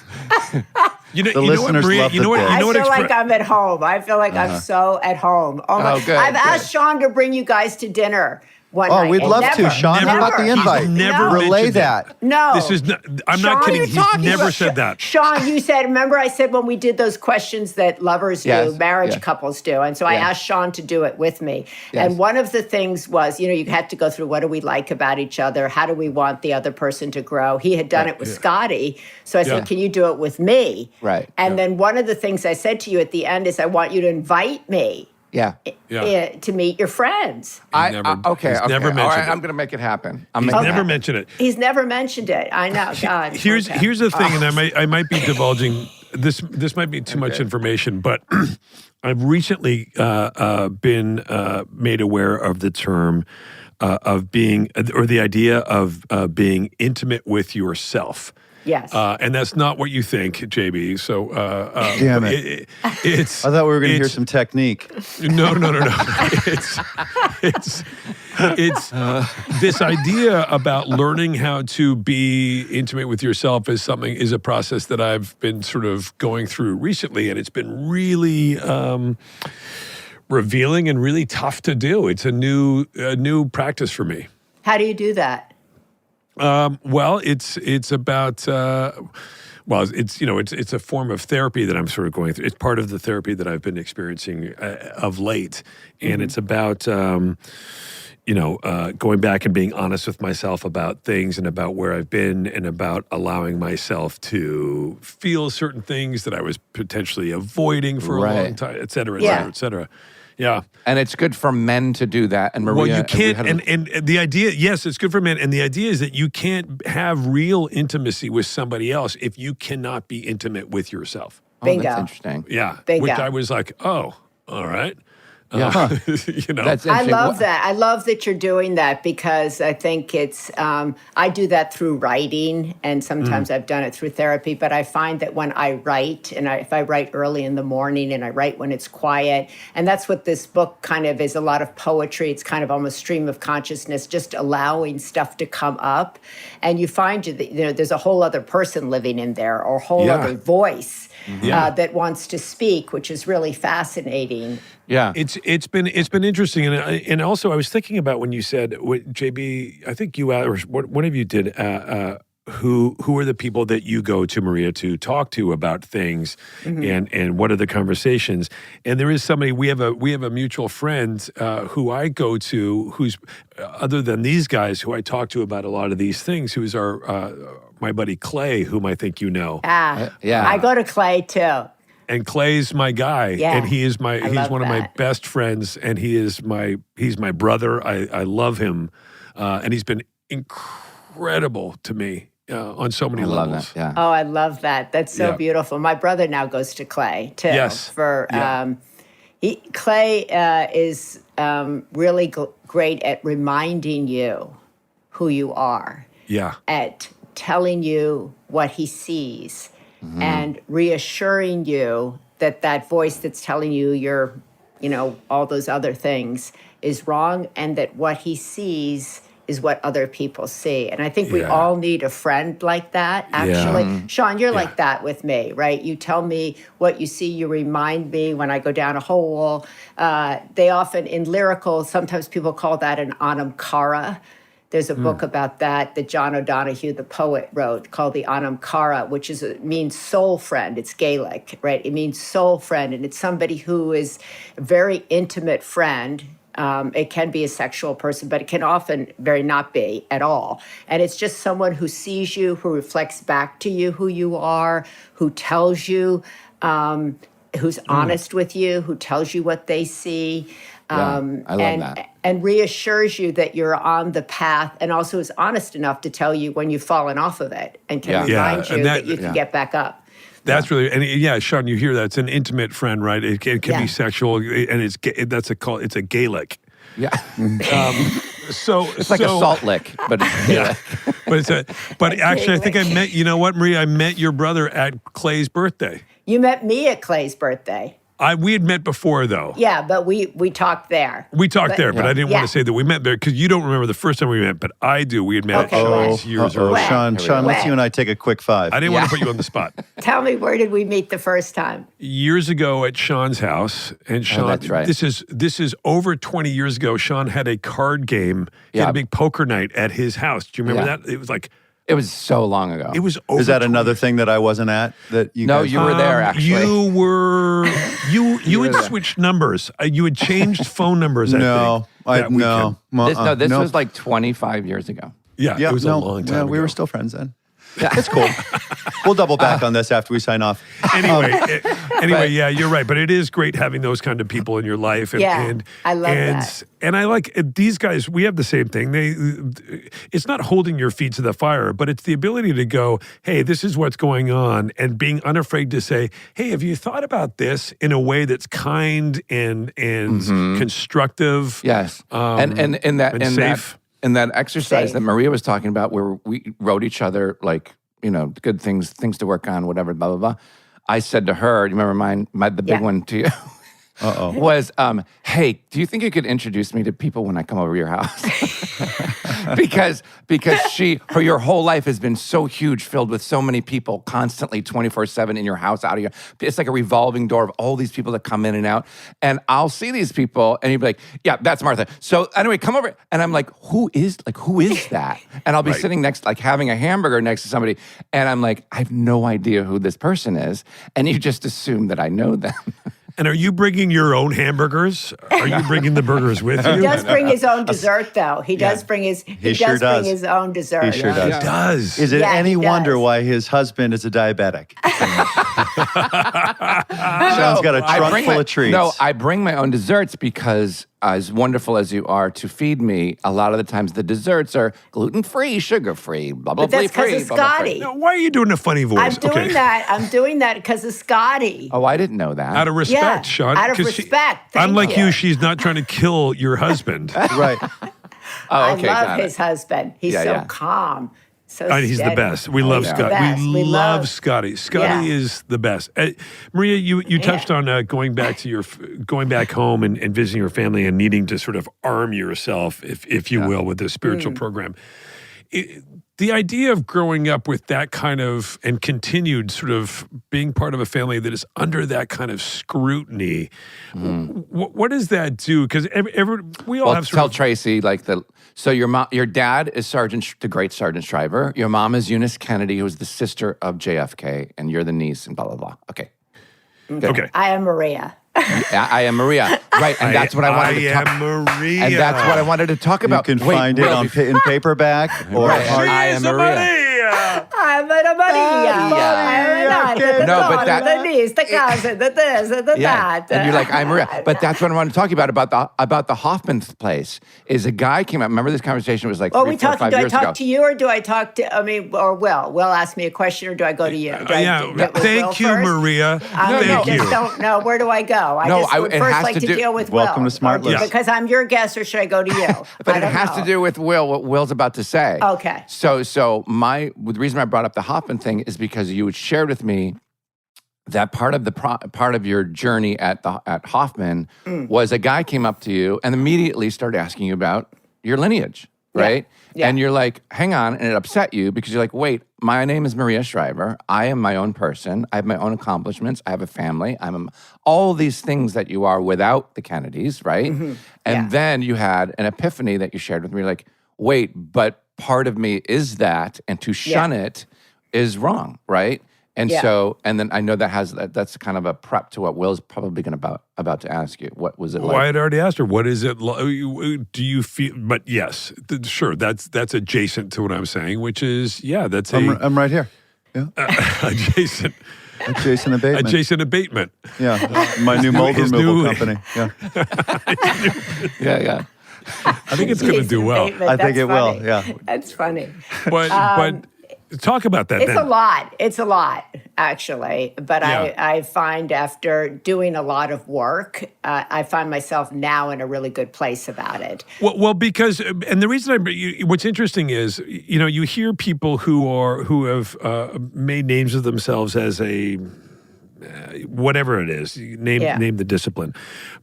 Speaker 3: The listeners love the bits.
Speaker 5: I feel like I'm at home. I feel like I'm so at home. Oh, good. I've asked Sean to bring you guys to dinner one
Speaker 4: Oh,
Speaker 5: night.
Speaker 4: we'd
Speaker 5: And
Speaker 4: love
Speaker 5: never,
Speaker 4: to. Sean, how about the
Speaker 5: never.
Speaker 4: invite?
Speaker 3: He's never
Speaker 4: Relay
Speaker 3: mentioned
Speaker 4: that.
Speaker 5: No.
Speaker 3: This is not, I'm
Speaker 5: Sean,
Speaker 3: not kidding.
Speaker 5: you're
Speaker 3: He's
Speaker 5: talking
Speaker 3: never
Speaker 5: about-
Speaker 3: said that.
Speaker 5: Sean, you said, remember I said when we did those questions that lovers do,
Speaker 1: Yes.
Speaker 5: marriage
Speaker 1: Yeah.
Speaker 5: couples do. And so I
Speaker 1: Yeah.
Speaker 5: asked Sean to do it with me.
Speaker 1: Yes.
Speaker 5: And one of the things was, you had to go through what do we like about each other? How do we want the other person to grow? He had done it with Scotty. So I said,
Speaker 3: Yeah.
Speaker 5: can you do it with me?
Speaker 1: Right.
Speaker 5: And then one of the things I said to you at the end is, I want you to invite me
Speaker 1: Yeah.
Speaker 5: to meet your friends.
Speaker 1: Okay.
Speaker 3: He's never
Speaker 1: All
Speaker 3: mentioned
Speaker 1: right,
Speaker 3: it.
Speaker 1: I'm going to make it happen.
Speaker 3: He's never mentioned it.
Speaker 5: He's never mentioned it. I know, God.
Speaker 3: Here's
Speaker 5: okay.
Speaker 3: here's the thing, and I might be divulging this. This might be too much information, but I've recently been made aware of the term of being, or the idea of being intimate with yourself.
Speaker 5: Yes.
Speaker 3: And that's not what you think, JB. So,
Speaker 4: Damn it.
Speaker 3: It's.
Speaker 4: I thought we were going to hear
Speaker 3: it's-
Speaker 4: some technique.
Speaker 3: No. It's this idea about learning how to be intimate with yourself is a process that I've been sort of going through recently, and it's been really revealing and really tough to do. It's a new practice for me.
Speaker 5: How do you do that?
Speaker 3: Well, it's about. It's a form of therapy that I'm sort of going through. It's part of the therapy that I've been experiencing of late, and it's about going back and being honest with myself about things and about where I've been and about allowing myself to feel certain things that I was potentially avoiding for a long time, et cetera, et cetera, et cetera. Yeah.
Speaker 1: And it's good for men to do that. And Maria,
Speaker 3: well, you can't, and the idea, yes, it's good for men. And the idea is that you can't have real intimacy with somebody else if you cannot be intimate with yourself.
Speaker 5: Bingo.
Speaker 1: That's interesting.
Speaker 3: Yeah.
Speaker 5: Bingo.
Speaker 3: Which I was like, oh, all right.
Speaker 1: Yeah.
Speaker 3: That's
Speaker 5: I
Speaker 1: interesting.
Speaker 5: love that. I love that you're doing that because I think it's, I do that through writing and sometimes I've done it through therapy, but I find that when I write, and if I write early in the morning and I write when it's quiet, and that's what this book kind of is, a lot of poetry. It's kind of almost stream of consciousness, just allowing stuff to come up. And you find that, there's a whole other person living in there or a whole other voice that wants to speak, which is really fascinating.
Speaker 1: Yeah.
Speaker 3: It's been interesting, and also I was thinking about when you said, JB, I think you or one of you did. Who are the people that you go to, Maria, to talk to about things, and what are the conversations? And there is somebody we have a mutual friend who I go to, who's other than these guys who I talk to about a lot of these things, who's my buddy Clay, whom I think you know.
Speaker 1: Yeah.
Speaker 5: I go to Clay too.
Speaker 3: And Clay's my guy, and he's one of my best friends, and he's my brother. I love him, and he's been incredible to me on so many levels.
Speaker 1: Love that. Yeah.
Speaker 5: Oh, I love that. That's so beautiful. My brother now goes to Clay too.
Speaker 3: Yes.
Speaker 5: Clay is really great at reminding you who you are.
Speaker 3: Yeah.
Speaker 5: At telling you what he sees and reassuring you that voice that's telling you you're, all those other things is wrong, and that what he sees is what other people see. And I think we all need a friend like that, actually. Sean, you're like that with me, right? You tell me what you see. You remind me when I go down a hole. They often, in lyrical, sometimes people call that an anam cara. There's a book about that John O'Donohue, the poet, wrote called the Anam Cara, which means soul friend. It's Gaelic, right? It means soul friend, and it's somebody who is a very intimate friend. It can be a sexual person, but it can often very not be at all. And it's just someone who sees you, who reflects back to you who you are, who tells you, who's honest with you, who tells you what they see.
Speaker 1: I love that.
Speaker 5: And reassures you that you're on the path, and also is honest enough to tell you when you've fallen off of it and can remind you that you can get back up.
Speaker 3: That's really, and Sean, you hear that. It's an intimate friend, right? It can be sexual, and it's a Gaelic.
Speaker 1: Yeah.
Speaker 3: So
Speaker 1: It's like a salt lick, but it's Gaelic.
Speaker 3: But actually, I think I met, you know what, Maria? I met your brother at Clay's birthday.
Speaker 5: You met me at Clay's birthday.
Speaker 3: We had met before, though.
Speaker 5: Yeah, but we talked there.
Speaker 3: We talked there, but I didn't want to say that we met there because you don't remember the first time we met, but I do. We had met at Sean's years earlier.
Speaker 4: Sean, let's you and I take a quick five.
Speaker 3: I didn't want to put you on the spot.
Speaker 5: Tell me, where did we meet the first time?
Speaker 3: Years ago at Sean's house, and Sean,
Speaker 1: that's right.
Speaker 3: this is over 20 years ago. Sean had a card game. He had a big poker night at his house. Do you remember that? It was like.
Speaker 1: It was so long ago.
Speaker 3: It was over.
Speaker 4: Is that
Speaker 3: 20
Speaker 4: another thing that I wasn't at? That you
Speaker 1: No,
Speaker 4: guys
Speaker 1: you were there, actually.
Speaker 3: You were you had switched numbers. You had changed phone numbers.
Speaker 4: No,
Speaker 3: that weekend.
Speaker 1: This was like 25 years ago.
Speaker 3: Yeah, it was a long time ago.
Speaker 4: We were still friends then. It's cool. We'll double back on this after we sign off.
Speaker 3: Anyway, yeah, you're right. But it is great having those kind of people in your life. And
Speaker 5: I love that.
Speaker 3: And I like these guys. We have the same thing. It's not holding your feet to the fire, but it's the ability to go, hey, this is what's going on, and being unafraid to say, hey, have you thought about this in a way that's kind and constructive?
Speaker 1: Yes, and safe. In that exercise that Maria was talking about, where we wrote each other like, good things to work on, whatever, blah blah blah. I said to her, you remember the big one to you? Was, hey, do you think you could introduce me to people when I come over your house? because your whole life has been so huge, filled with so many people constantly 24/7 in your house, out of your, it's like a revolving door of all these people that come in and out. And I'll see these people and you'd be like, yeah, that's Martha. So anyway, come over. And I'm like, who is that? And I'll be sitting next, like having a hamburger next to somebody. And I'm like, I have no idea who this person is. And you just assume that I know them.
Speaker 3: And are you bringing your own hamburgers? Are you bringing the burgers with you?
Speaker 5: He does bring his own dessert, though. He does bring his. He
Speaker 4: sure
Speaker 5: does bring his own dessert.
Speaker 4: He sure does.
Speaker 3: He does.
Speaker 4: Is it any wonder why his husband is a diabetic? Sean's got a trunk full of treats.
Speaker 1: No, I bring my own desserts because, as wonderful as you are to feed me, a lot of the times the desserts are gluten-free, sugar-free, blah, blah, blah.
Speaker 5: But that's because of Scotty.
Speaker 3: Now, why are you doing a funny voice?
Speaker 5: I'm doing that because of Scotty.
Speaker 1: Oh, I didn't know that.
Speaker 3: Out of respect, Sean.
Speaker 5: Out of respect.
Speaker 3: Unlike you, she's not trying to kill your husband.
Speaker 4: Right.
Speaker 1: Oh, okay,
Speaker 5: I love his husband. He's so calm. So
Speaker 3: he's the best. We love Scotty. We love Scotty. Scotty is the best. Maria, you touched on going back home and visiting your family and needing to sort of arm yourself, if you will, with this spiritual program. The idea of growing up with that kind of, and continued sort of being part of a family that is under that kind of scrutiny, what does that do? Because we all have
Speaker 1: tell Tracy, so your dad is the great Sergeant Shriver. Your mom is Eunice Kennedy, who was the sister of JFK, and you're the niece, and blah, blah, blah. Okay.
Speaker 3: Okay.
Speaker 5: I am Maria.
Speaker 1: I am Maria. Right, and that's what I wanted to talk about.
Speaker 3: Maria.
Speaker 1: And that's what I wanted to talk about.
Speaker 4: You can find it in paperback or
Speaker 1: I am Maria.
Speaker 5: I'm a Maria.
Speaker 1: No, but
Speaker 5: the niece, the cousin, the this, the that.
Speaker 1: And you're like, I'm Maria. But that's what I want to talk about the Hoffman place. Is a guy came up. Remember this conversation was like 3, 4, 5 years ago.
Speaker 5: Do I talk to you or do I talk to? Or Will? Will ask me a question or do I go to you?
Speaker 3: Thank you, Maria. Thank you.
Speaker 5: I just don't know. Where do I go? I would first like to deal with Will.
Speaker 4: Welcome to SmartLess.
Speaker 5: Because I'm your guest, or should I go to you?
Speaker 1: But it has to do with Will. What Will's about to say.
Speaker 5: Okay.
Speaker 1: So the reason I brought up the Hoffman thing is because you had shared with me that part of your journey at Hoffman was a guy came up to you and immediately started asking you about your lineage, right? Yeah. And you're like, hang on, and it upset you because you're like, wait, my name is Maria Shriver. I am my own person. I have my own accomplishments. I have a family. I'm all these things that you are without the Kennedys, right? Mm-hmm. And then you had an epiphany that you shared with me. You're like, wait, but part of me is that, and to shun it is wrong, right? And so, and then I know that's kind of a prep to what Will's probably about to ask you. What was it like?
Speaker 3: Well, I had already asked her, what is it like? Do you feel, but yes, sure, that's adjacent to what I'm saying, which is, that's
Speaker 4: I'm right here. Yeah.
Speaker 3: Adjacent
Speaker 4: abatement.
Speaker 3: Adjacent abatement.
Speaker 4: Yeah. My new mold removal company. Yeah.
Speaker 1: Yeah.
Speaker 3: I think it's going to do well.
Speaker 4: I think it will. Yeah.
Speaker 5: That's funny.
Speaker 3: But talk about that.
Speaker 5: It's a lot, actually. But I find after doing a lot of work, I find myself now in a really good place about it.
Speaker 3: Well, because, and the reason what's interesting is, you hear people who have made names of themselves as a whatever it is, name the discipline.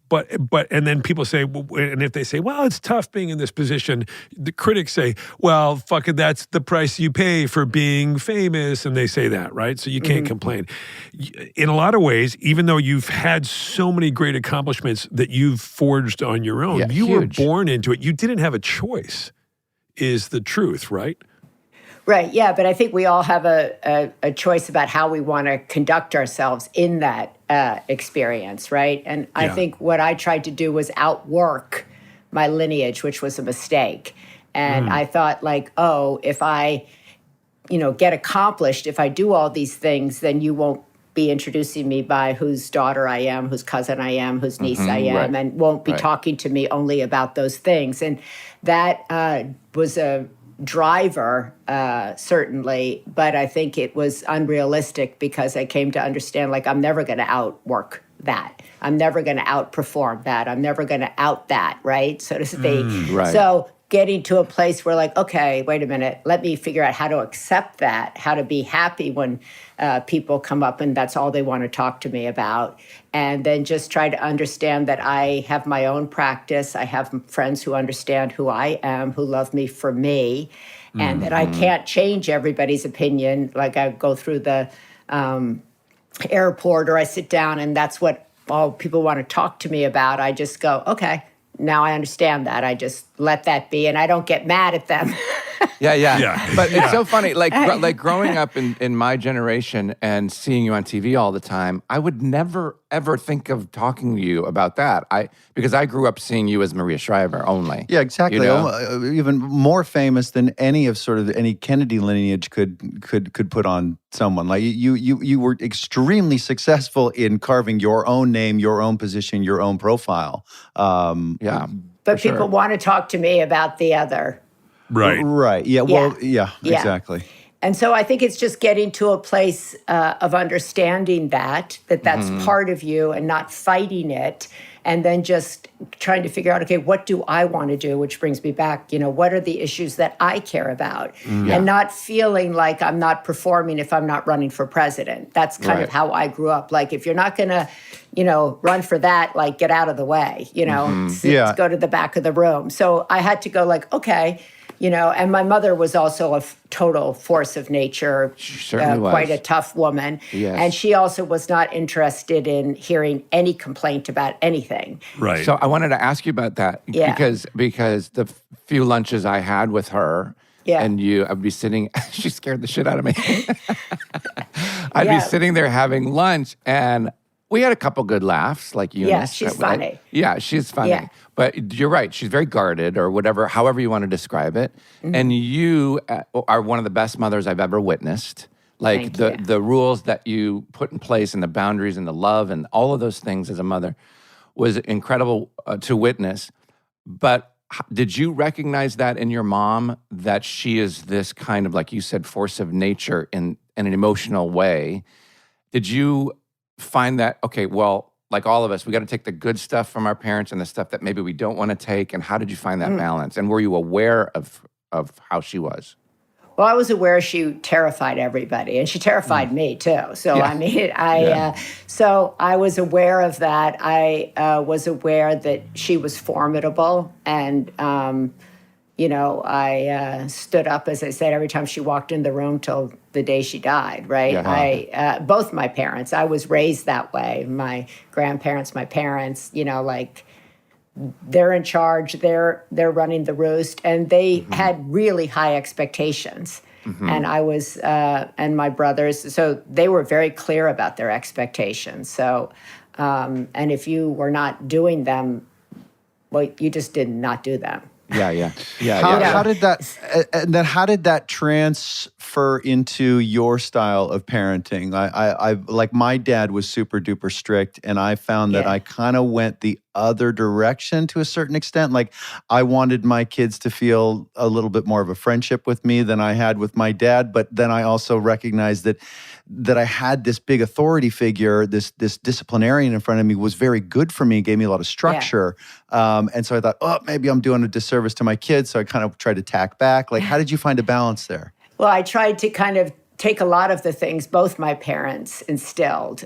Speaker 3: But and then people say, and if they say, well, it's tough being in this position, the critics say, well, fuck it, that's the price you pay for being famous, and they say that, right? So you can't complain. In a lot of ways, even though you've had so many great accomplishments that you've forged on your own, you were born into it. You didn't have a choice, is the truth, right?
Speaker 5: Right, yeah, but I think we all have a choice about how we want to conduct ourselves in that experience, right? And I think what I tried to do was outwork my lineage, which was a mistake. And I thought, like, oh, if I, get accomplished, if I do all these things, then you won't be introducing me by whose daughter I am, whose cousin I am, whose niece I am, and won't be talking to me only about those things. And that was a driver, certainly, but I think it was unrealistic because I came to understand, like, I'm never going to outwork that. I'm never going to outperform that. I'm never going to out that, right? So to speak.
Speaker 1: Right.
Speaker 5: So getting to a place where, like, okay, wait a minute, let me figure out how to accept that, how to be happy when people come up and that's all they want to talk to me about. And then just try to understand that I have my own practice. I have friends who understand who I am, who love me for me, and that I can't change everybody's opinion. Like, I go through the airport or I sit down and that's what all people want to talk to me about. I just go, okay, now I understand that. I just let that be and I don't get mad at them.
Speaker 1: Yeah. But it's so funny, like growing up in my generation and seeing you on TV all the time, I would never, ever think of talking to you about that. Because I grew up seeing you as Maria Shriver only.
Speaker 4: Yeah, exactly. Even more famous than any Kennedy lineage could put on someone. Like you were extremely successful in carving your own name, your own position, your own profile.
Speaker 5: But people want to talk to me about the other.
Speaker 3: Right.
Speaker 4: Yeah. Well, exactly.
Speaker 5: And so I think it's just getting to a place of understanding that's part of you and not fighting it. And then just trying to figure out, okay, what do I want to do? Which brings me back, what are the issues that I care about? And not feeling like I'm not performing if I'm not running for president. That's kind of how I grew up. Like, if you're not going to, run for that, like, get out of the way, go to the back of the room. So I had to go, like, okay, and my mother was also a total force of nature, quite a tough woman.
Speaker 1: Yes.
Speaker 5: And she also was not interested in hearing any complaint about anything.
Speaker 3: Right.
Speaker 1: So I wanted to ask you about that because the few lunches I had with her and you, I'd be sitting, she scared the shit out of me. I'd be sitting there having lunch and we had a couple good laughs, like Eunice.
Speaker 5: Yeah, she's funny.
Speaker 1: She's funny. Yeah. But you're right. She's very guarded or whatever, however you want to describe it. And you are one of the best mothers I've ever witnessed. Like the rules that you put in place and the boundaries and the love and all of those things as a mother was incredible to witness. But did you recognize that in your mom, that she is this kind of, like you said, force of nature in an emotional way? Did you find that, okay, well, like all of us, we got to take the good stuff from our parents and the stuff that maybe we don't want to take? And how did you find that balance? And were you aware of how she was?
Speaker 5: Well, I was aware she terrified everybody, and she terrified me too. So so I was aware of that. I was aware that she was formidable, and I stood up, as I said, every time she walked in the room till the day she died, right?
Speaker 1: Yeah.
Speaker 5: Both my parents, I was raised that way. My grandparents, my parents, they're in charge, they're running the roost, and they had really high expectations. And I was, and my brothers, so they were very clear about their expectations. So, and if you were not doing them, well, you just did not do them.
Speaker 4: How did that transfer into your style of parenting? I like, my dad was super duper strict, and I found that I kind of went the other direction to a certain extent. Like, I wanted my kids to feel a little bit more of a friendship with me than I had with my dad, but then I also recognized that I had this big authority figure, this disciplinarian in front of me was very good for me, gave me a lot of structure. And so I thought, maybe I'm doing a disservice to my kids. So I kind of tried to tack back. Like, how did you find a balance there?
Speaker 5: Well, I tried to kind of take a lot of the things both my parents instilled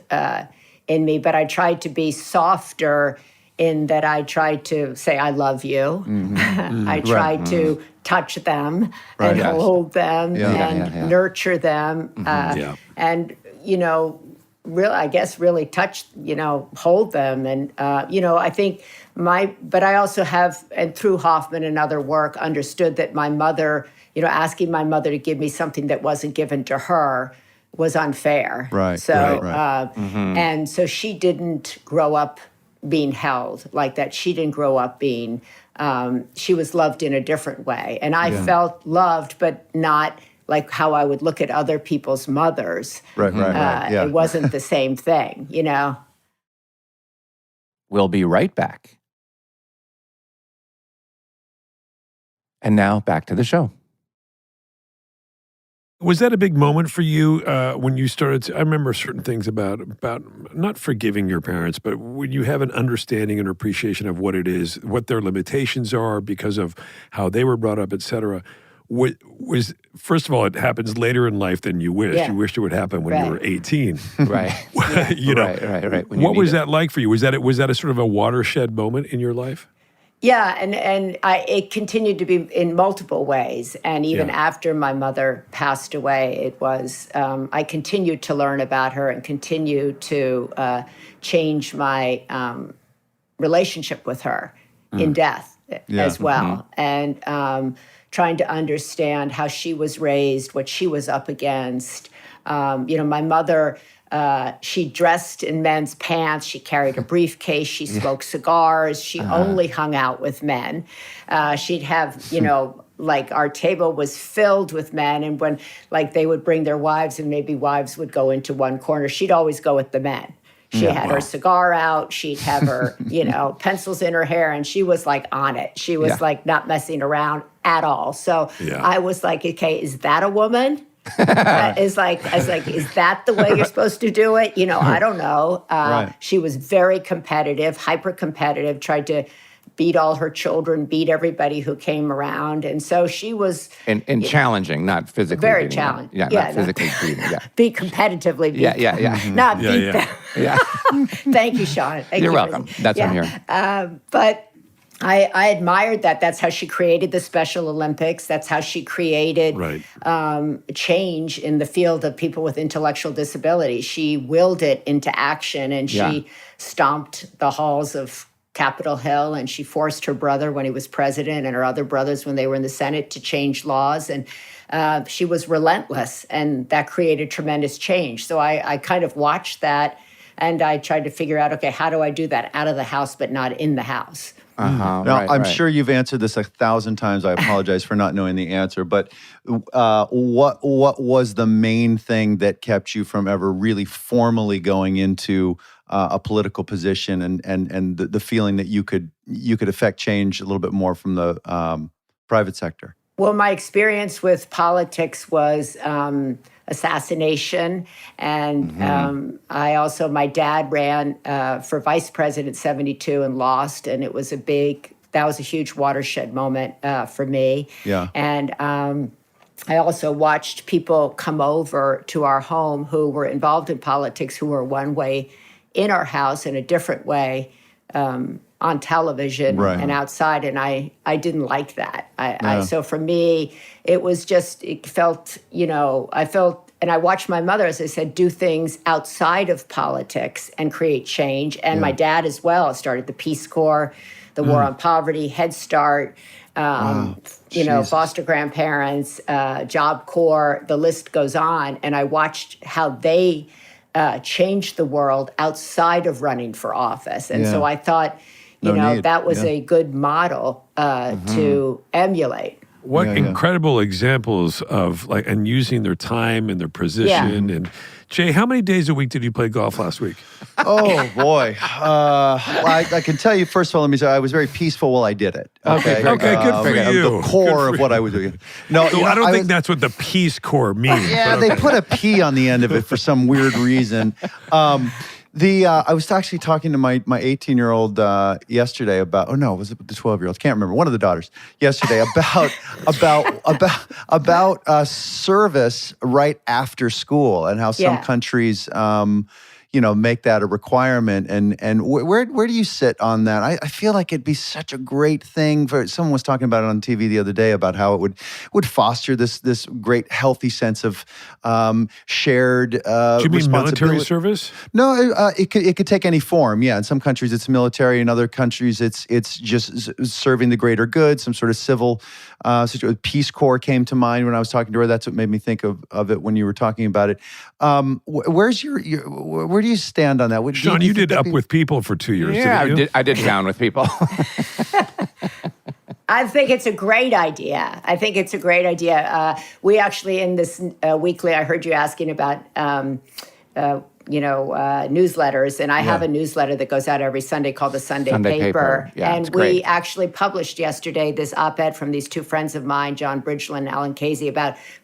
Speaker 5: in me, but I tried to be softer in that I tried to say, I love you. I tried to touch them and hold them and nurture them. And, really, I guess, really touch, hold them. And, I think but I also have, and through Hoffman and other work, understood that my mother, asking my mother to give me something that wasn't given to her was unfair.
Speaker 4: Right.
Speaker 5: So,
Speaker 4: Mm-hmm.
Speaker 5: and so she didn't grow up being held like that. She didn't grow up being, she was loved in a different way. And I felt loved, but not like how I would look at other people's mothers.
Speaker 4: Right. Yeah.
Speaker 5: It wasn't the same thing,
Speaker 1: We'll be right back. And now back to the show.
Speaker 3: Was that a big moment for you when you started I remember certain things about not forgiving your parents, but when you have an understanding and appreciation of what it is, what their limitations are because of how they were brought up, et cetera. Was first of all, it happens later in life than you wish.
Speaker 5: Yeah.
Speaker 3: You wished it would happen when you were 18.
Speaker 1: Right.
Speaker 3: Right. What was that like for you? Was that a sort of a watershed moment in your life?
Speaker 5: Yeah, and it continued to be in multiple ways. And even after my mother passed away, it was, I continued to learn about her and continue to change my relationship with her in death as well. And trying to understand how she was raised, what she was up against. My mother, she dressed in men's pants. She carried a briefcase. She smoked cigars. She only hung out with men. She'd have, like our table was filled with men. And when they would bring their wives and maybe wives would go into one corner, she'd always go with the men. She had her cigar out. She'd have her, pencils in her hair, and she was on it. She was not messing around at all. So I was like, okay, is that a woman? I was like, is that the way you're supposed to do it? I don't know. She was very competitive, hyper competitive, tried to beat all her children, beat everybody who came around. And so she was...
Speaker 1: And challenging, not physically
Speaker 5: very
Speaker 1: beating
Speaker 5: challenging.
Speaker 1: them. Not physically beating.
Speaker 5: Be competitively beat them. Not beat them.
Speaker 1: Yeah.
Speaker 5: Thank you, Sean.
Speaker 1: You're welcome. That's what I'm here.
Speaker 5: But I admired that. That's how she created the Special Olympics. That's how she created change in the field of people with intellectual disabilities. She willed it into action, and she stomped the halls of Capitol Hill, and she forced her brother when he was president and her other brothers when they were in the Senate to change laws. And she was relentless, and that created tremendous change. So I kind of watched that, and I tried to figure out, okay, how do I do that out of the house but not in the house?
Speaker 4: Now, I'm sure you've answered this 1,000 times. I apologize for not knowing the answer. But what was the main thing that kept you from ever really formally going into a political position and the feeling that you could affect change a little bit more from the private sector?
Speaker 5: Well, my experience with politics was assassination. And my dad ran for vice president in 72 and lost. And it was that was a huge watershed moment for me.
Speaker 4: Yeah.
Speaker 5: And I also watched people come over to our home who were involved in politics, who were one way in our house and a different way on television and outside, and I didn't like that. So for me, it felt, and I watched my mother, as I said, do things outside of politics and create change, and my dad as well started the Peace Corps, the War on Poverty, Head Start, foster grandparents, Job Corps, the list goes on, and I watched how they changed the world outside of running for office, and so I thought, that was a good model to emulate.
Speaker 3: What incredible examples of and using their time and their position. And Jay, how many days a week did you play golf last week?
Speaker 4: Oh boy, I can tell you. First of all, let me say I was very peaceful while I did it.
Speaker 3: Okay, good for you.
Speaker 4: The core of what I was doing. No,
Speaker 3: so I don't think that's what the Peace Corps means.
Speaker 4: Yeah, they put a P on the end of it for some weird reason. I was actually talking to my 18-year-old yesterday about. Oh no, was it the 12-year-old? Can't remember. One of the daughters yesterday about service right after school and how some countries. Make that a requirement. And where do you sit on that? I feel like it'd be such a great thing for. Someone was talking about it on TV the other day about how it would foster this great healthy sense of shared.
Speaker 3: Do you mean military service?
Speaker 4: No, it could take any form. Yeah, in some countries it's military. In other countries it's just serving the greater good. Some sort of civil situation. Peace Corps came to mind when I was talking to her. That's what made me think of it when you were talking about it. Where's where do you stand on that?
Speaker 3: Sean, you did Up with People for 2 years, didn't you?
Speaker 1: I did Down with People.
Speaker 5: I think it's a great idea. We actually, in this weekly, I heard you asking about newsletters, and I have a newsletter that goes out every Sunday called the Sunday Paper.
Speaker 1: Yeah,
Speaker 5: and we actually published yesterday this op-ed from these two friends of mine, John Bridgeland and Alan Casey,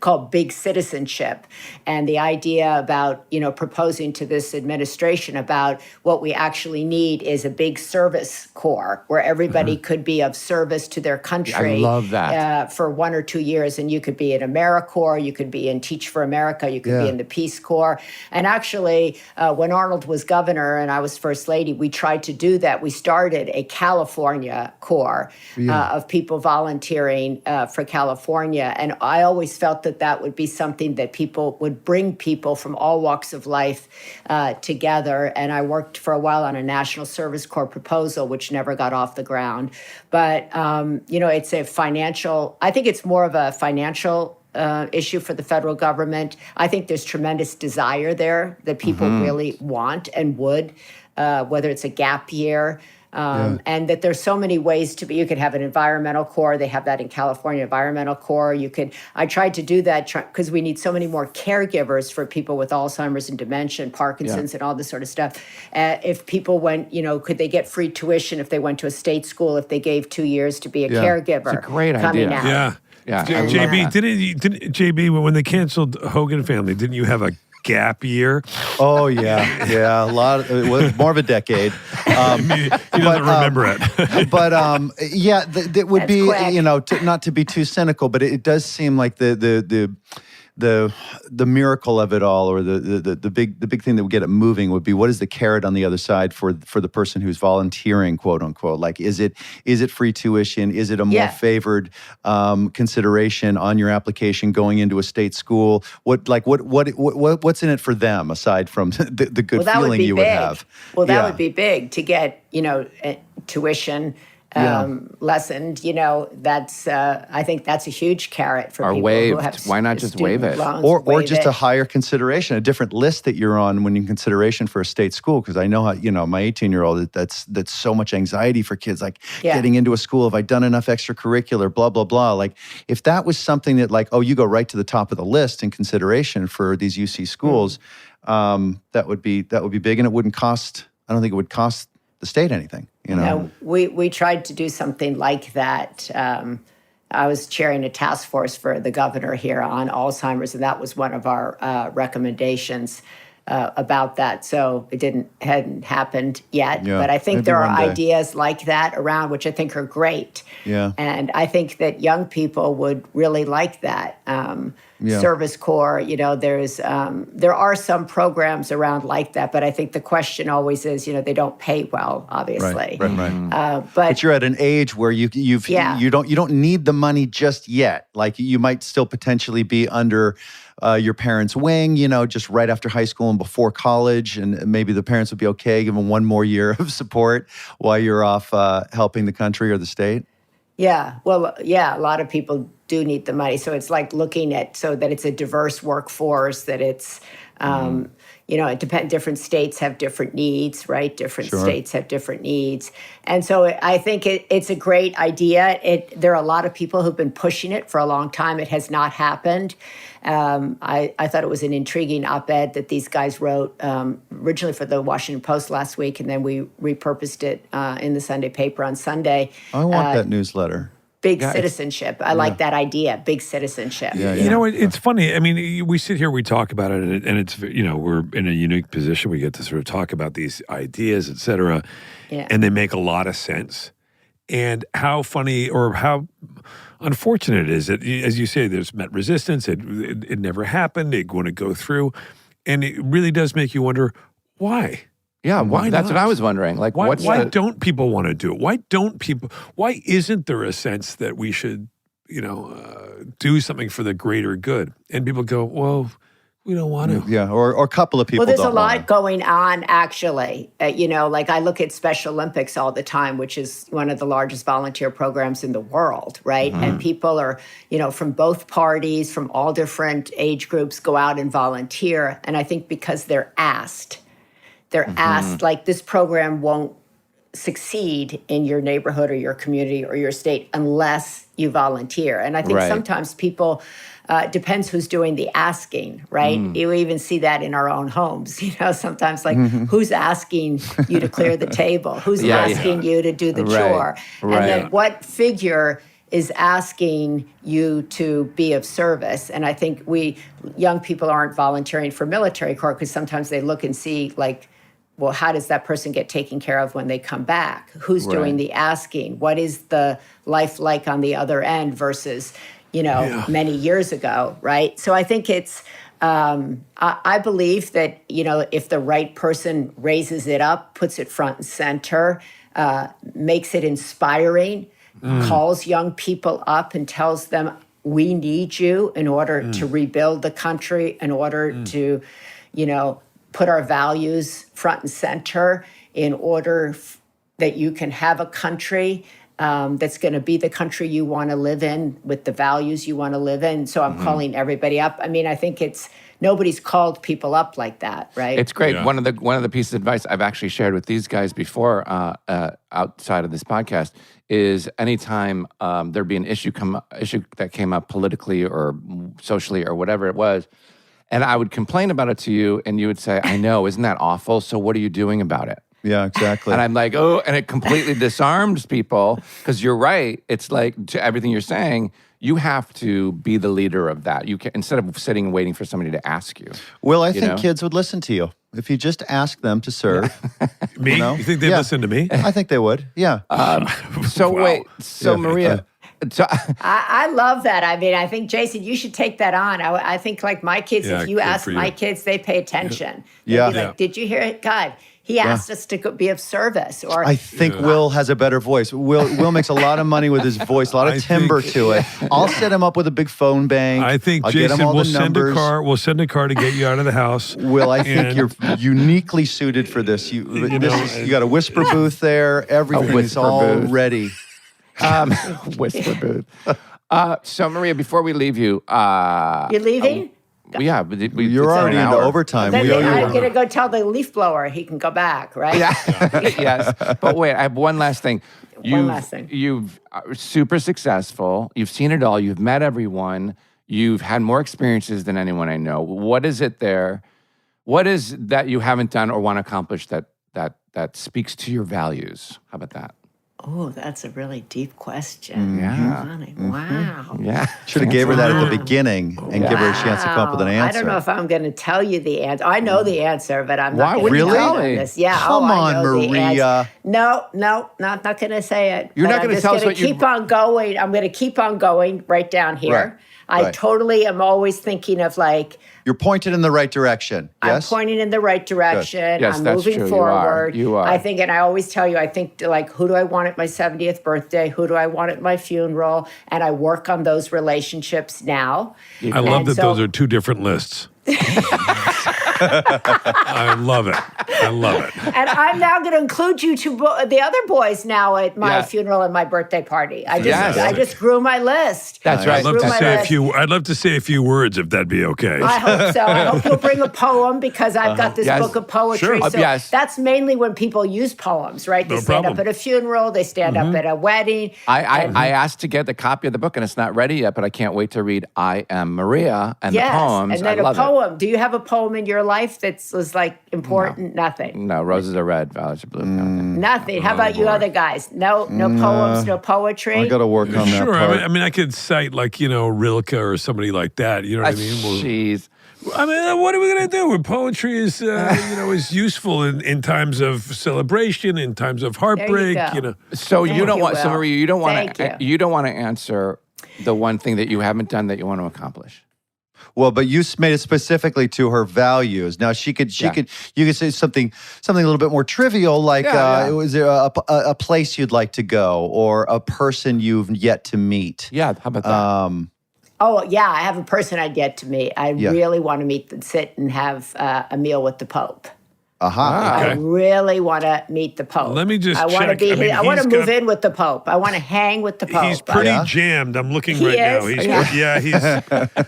Speaker 5: called Big Citizenship, and the idea about proposing to this administration about what we actually need is a big service corps where everybody could be of service to their country.
Speaker 1: I love that.
Speaker 5: For 1 or 2 years, and you could be in AmeriCorps, you could be in Teach for America, you could be in the Peace Corps, and actually. When Arnold was governor and I was first lady, we tried to do that. We started a California Corps of people volunteering for California. And I always felt that would be something that people would bring people from all walks of life together. And I worked for a while on a National Service Corps proposal, which never got off the ground. But, it's a financial, I think it's more of a financial issue for the federal government. I think there's tremendous desire there that people really want and would, whether it's a gap year, and that there's so many ways to be. You could have an environmental corps. They have that in California, environmental corps. I tried to do that because we need so many more caregivers for people with Alzheimer's and dementia and Parkinson's and all this sort of stuff. If people went, could they get free tuition if they went to a state school, if they gave 2 years to be a caregiver?
Speaker 1: It's a great
Speaker 5: coming
Speaker 1: idea.
Speaker 5: out.
Speaker 3: Yeah.
Speaker 1: Yeah,
Speaker 3: JB, didn't JB, when they canceled Hogan Family, didn't you have a gap year?
Speaker 4: Oh yeah, a lot. It was more of a decade.
Speaker 3: He doesn't remember it.
Speaker 4: But that would
Speaker 5: That's
Speaker 4: be
Speaker 5: quick.
Speaker 4: not to be too cynical, but it does seem like the miracle of it all, or the big thing that would get it moving would be, what is the carrot on the other side for the person who's volunteering, quote unquote? Like, is it free tuition? Is it a more favored consideration on your application going into a state school? What's in it for them aside from the good feeling you would have?
Speaker 5: Well, that would be big to get tuition. Lessened, that's I think that's a huge carrot for people
Speaker 1: waived.
Speaker 5: who have
Speaker 1: Why not just waive it?
Speaker 5: loans,
Speaker 4: or
Speaker 5: waive
Speaker 4: just
Speaker 5: it.
Speaker 4: a higher consideration, a different list that you're on when in consideration for a state school. Because I know how, my 18-year-old, that's so much anxiety for kids, like getting into a school. Have I done enough extracurricular? Blah blah blah. Like, if that was something that, like, you go right to the top of the list in consideration for these UC schools, that would be big, and it wouldn't cost. I don't think it would cost the state anything.
Speaker 5: We tried to do something like that. I was chairing a task force for the governor here on Alzheimer's, and that was one of our recommendations about that. So it hadn't happened yet, but I think there are ideas like that around, which I think are great.
Speaker 4: Yeah.
Speaker 5: And I think that young people would really like that. Service Corps, there are some programs around like that, but I think the question always is, they don't pay well, obviously.
Speaker 4: Right. But you're at an age where you don't need the money just yet. Like, you might still potentially be under your parents' wing, just right after high school and before college, and maybe the parents would be okay giving one more year of support while you're off helping the country or the state.
Speaker 5: Yeah, well, a lot of people do need the money. So it's like looking at so that it's a diverse workforce, that it's, it depends. Different states have different needs, right? Different states have different needs. And so I think it's a great idea. There are a lot of people who've been pushing it for a long time. It has not happened. I thought it was an intriguing op-ed that these guys wrote originally for the Washington Post last week, and then we repurposed it in the Sunday paper on Sunday.
Speaker 4: I want that newsletter.
Speaker 5: big citizenship. I like that idea, big citizenship.
Speaker 3: You know, it's funny. I mean, we sit here, we talk about it, and it's, we're in a unique position. We get to sort of talk about these ideas, et cetera, and they make a lot of sense. And how funny or how unfortunate it is that, as you say, there's met resistance. It never happened. It's going to go through. And it really does make you wonder, why?
Speaker 1: Yeah,
Speaker 3: why
Speaker 1: that's
Speaker 3: not?
Speaker 1: what I was wondering. Like,
Speaker 3: why don't people want to do it? Why isn't there a sense that we should, do something for the greater good? And people go, well, we don't want to.
Speaker 4: Yeah, or a couple of people.
Speaker 5: Well, there's a
Speaker 4: don't
Speaker 5: lot
Speaker 4: wanna.
Speaker 5: going on, actually. Like I look at Special Olympics all the time, which is one of the largest volunteer programs in the world, right? And people are, from both parties, from all different age groups, go out and volunteer. And I think because they're asked, like, this program won't succeed in your neighborhood or your community or your state unless you volunteer. And I think sometimes people, depends who's doing the asking, right? You even see that in our own homes. Sometimes like, who's asking you to clear the table? Who's asking you to do the chore? And then what figure is asking you to be of service? And I think young people aren't volunteering for military corps because sometimes they look and see, like, well, how does that person get taken care of when they come back? Who's doing the asking? What is the life like on the other end versus, many years ago, right? So I think it's, I believe that, if the right person raises it up, puts it front and center, makes it inspiring, calls young people up and tells them, we need you in order to rebuild the country, in order to, put our values front and center, in order that you can have a country that's going to be the country you want to live in with the values you want to live in. So I'm calling everybody up. I mean, I think nobody's called people up like that, right?
Speaker 1: It's great.
Speaker 3: Yeah.
Speaker 1: One of the pieces of advice I've actually shared with these guys before, outside of this podcast, is anytime there'd be an issue that came up politically or socially or whatever it was, and I would complain about it to you, and you would say, I know, isn't that awful? So what are you doing about it?
Speaker 4: Yeah, exactly.
Speaker 1: And I'm like, oh, and it completely disarms people, because you're right. It's like, to everything you're saying, you have to be the leader of that. You can, instead of sitting and waiting for somebody to ask you.
Speaker 4: Well, I think kids would listen to you if you just ask them to serve.
Speaker 3: Me? You think they'd listen to me?
Speaker 4: I think they would. Yeah.
Speaker 1: Maria. So,
Speaker 5: I love that. I mean, I think, Jason, you should take that on. I think, like, my kids, if you ask my kids, they pay attention. They'd be like, did you hear it? God, he asked us to be of service. Or
Speaker 4: I think Will has a better voice. Will makes a lot of money with his voice, a lot of timbre to it. I'll set him up with a big phone bank.
Speaker 3: I think,
Speaker 4: I'll get him
Speaker 3: Jason,
Speaker 4: all
Speaker 3: we'll
Speaker 4: the
Speaker 3: send a
Speaker 4: numbers.
Speaker 3: car. We'll send a car to get you out of the house.
Speaker 4: Will, I think you're uniquely suited for this. You got a whisper booth there. Everything's all ready.
Speaker 1: Whisper booth. So, Maria, before we leave you,
Speaker 5: you're leaving?
Speaker 1: You're
Speaker 4: You're already into overtime.
Speaker 5: Then
Speaker 4: We owe you
Speaker 5: I'm
Speaker 4: one.
Speaker 5: going to go tell the leaf blower he can go back, right?
Speaker 1: Yeah. Yes. But wait, I have one last thing.
Speaker 5: One last thing.
Speaker 1: You've super successful. You've seen it all. You've met everyone. You've had more experiences than anyone I know. What is it there? What is that you haven't done or want to accomplish that speaks to your values? How about that?
Speaker 5: Oh, that's a really deep question.
Speaker 1: Yeah.
Speaker 5: Funny. Wow.
Speaker 1: Yeah.
Speaker 4: Should have gave her that at the beginning and give her a chance to come up with an answer.
Speaker 5: I don't know if I'm going to tell you the answer. I know the answer, but I'm not
Speaker 1: Why?
Speaker 5: going to
Speaker 1: Really?
Speaker 5: tell you this. Yeah.
Speaker 4: Come
Speaker 5: I
Speaker 4: on,
Speaker 5: know the
Speaker 4: Maria.
Speaker 5: answer. No, not going to say it.
Speaker 1: You're
Speaker 5: But
Speaker 1: not going to tell us what you...
Speaker 5: I'm just going to keep on going. I'm going to keep on going right down here. I totally am always thinking of, like,
Speaker 4: You're pointed in the right direction. Yes?
Speaker 5: I'm pointing in the right direction.
Speaker 1: Yes,
Speaker 5: I'm
Speaker 1: that's
Speaker 5: moving
Speaker 1: true.
Speaker 5: forward.
Speaker 1: You are.
Speaker 5: I think, and I always tell you, I think, like, who do I want at my 70th birthday? Who do I want at my funeral? And I work on those relationships now.
Speaker 3: I love that those are two different lists. I love it.
Speaker 5: And I'm now going to include you to the other boys now at my funeral and my birthday party. I just grew my list.
Speaker 1: That's right.
Speaker 3: I'd love to say a few words, if that'd be okay.
Speaker 5: I hope so. I hope you'll bring a poem, because I've got this book of poetry.
Speaker 3: Sure.
Speaker 5: So that's mainly when people use poems, right? They stand up at a funeral. They stand up at a wedding.
Speaker 1: I asked to get the copy of the book, and it's not ready yet, but I can't wait to read I Am Maria and the poems.
Speaker 5: And then
Speaker 1: I love
Speaker 5: a poem. Do you have a poem in your life that was, like, important Nothing.
Speaker 1: No, roses are red, violets are blue.
Speaker 5: Nothing. How about you other guys? No poems, no poetry?
Speaker 4: I got to work on that
Speaker 3: Sure.
Speaker 4: part.
Speaker 3: I mean, I could cite like, Rilke or somebody like that. You know what I mean? Well,
Speaker 1: Jeez.
Speaker 3: I mean, what are we going to do? Poetry is, is useful in times of celebration, in times of heartbreak.
Speaker 5: go.
Speaker 1: So
Speaker 5: Thank
Speaker 1: you don't
Speaker 5: you,
Speaker 1: want, so
Speaker 5: Will.
Speaker 1: Maria, you don't want
Speaker 5: Thank
Speaker 1: to, you don't want to answer the one thing that you haven't done that you want to accomplish.
Speaker 4: Well, but you made it specifically to her values. Now you could say something a little bit more trivial, like was there a place you'd like to go or a person you've yet to meet?
Speaker 1: Yeah, how about that?
Speaker 5: Oh, yeah, I have a person I'd get to meet. I really want to sit and have a meal with the Pope. I really want to meet the Pope.
Speaker 3: Let me just
Speaker 5: I want to
Speaker 3: check.
Speaker 5: be. I want to move in with the Pope. I want to hang with the Pope.
Speaker 3: He's pretty jammed. I'm looking
Speaker 5: He
Speaker 3: now.
Speaker 5: is?
Speaker 3: He's.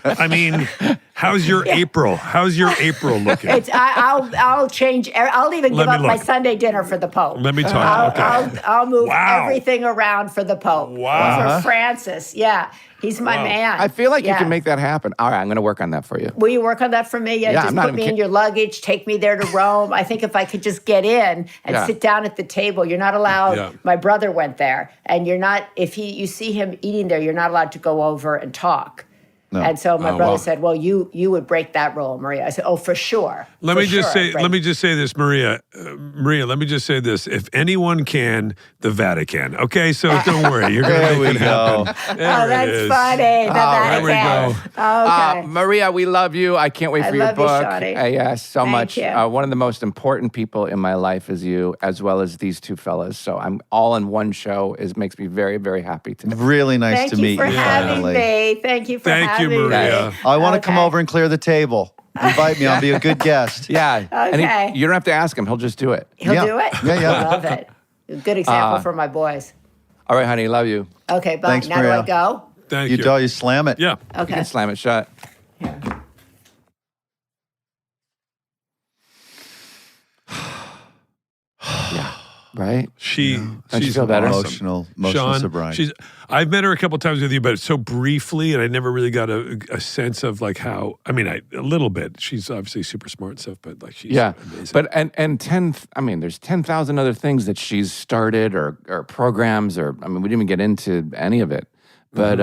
Speaker 3: I mean, how's your April? How's your April looking?
Speaker 5: I'll change. I'll even give up my Sunday dinner for the Pope.
Speaker 3: Let me talk.
Speaker 5: I'll move everything around for the Pope.
Speaker 3: Wow.
Speaker 5: For Francis. Yeah. He's my man.
Speaker 1: I feel like you can make that happen. All right, I'm going to work on that for you.
Speaker 5: Will you work on that for me? Yeah, just put me in your luggage, take me there to Rome. I think if I could just get in and sit down at the table, you're not allowed.
Speaker 3: Yeah.
Speaker 5: My brother went there, and you're not. If you see him eating there, you're not allowed to go over and talk. No. And so my brother said, "Well, you would break that rule, Maria." I said, "Oh, for sure."
Speaker 3: Let me just say this, Maria. Maria, let me just say this. If anyone can, the Vatican. Okay, so don't worry. You're going to make it happen.
Speaker 5: That's funny. The Vatican.
Speaker 3: There we go.
Speaker 5: Okay.
Speaker 1: Maria, we love you. I can't wait for your book.
Speaker 5: Yes,
Speaker 1: so much.
Speaker 5: You.
Speaker 1: One of the most important people in my life is you, as well as these two fellas. So I'm all in one show. Makes me very, very happy today.
Speaker 4: Really nice to meet you.
Speaker 5: Thank you for having me. Thank you for having me.
Speaker 3: Maria.
Speaker 4: I want to come over and clear the table. Invite me. I'll be a good guest.
Speaker 1: Yeah.
Speaker 5: Okay.
Speaker 1: And you don't have to ask him. He'll just do it.
Speaker 5: He'll do it?
Speaker 4: Yeah.
Speaker 5: I love it. Good example for my boys.
Speaker 1: All right, honey. Love you.
Speaker 5: Okay, bye.
Speaker 4: Thanks,
Speaker 5: now
Speaker 4: Maria.
Speaker 5: do I go?
Speaker 3: Thank
Speaker 4: You
Speaker 3: you.
Speaker 4: do. You slam it.
Speaker 3: Yeah.
Speaker 1: You
Speaker 5: Okay.
Speaker 1: can slam it shut.
Speaker 5: Here.
Speaker 1: Yeah. Right?
Speaker 3: She's
Speaker 1: feel better?
Speaker 3: awesome.
Speaker 4: Emotional
Speaker 3: Sean,
Speaker 4: sobriety.
Speaker 3: I've met her a couple times with you, but so briefly, and I never really got a sense of like how. I mean, a little bit. She's obviously super smart and stuff, but like she's amazing.
Speaker 1: But there's 10,000 other things that she's started or programs or we didn't even get into any of it. But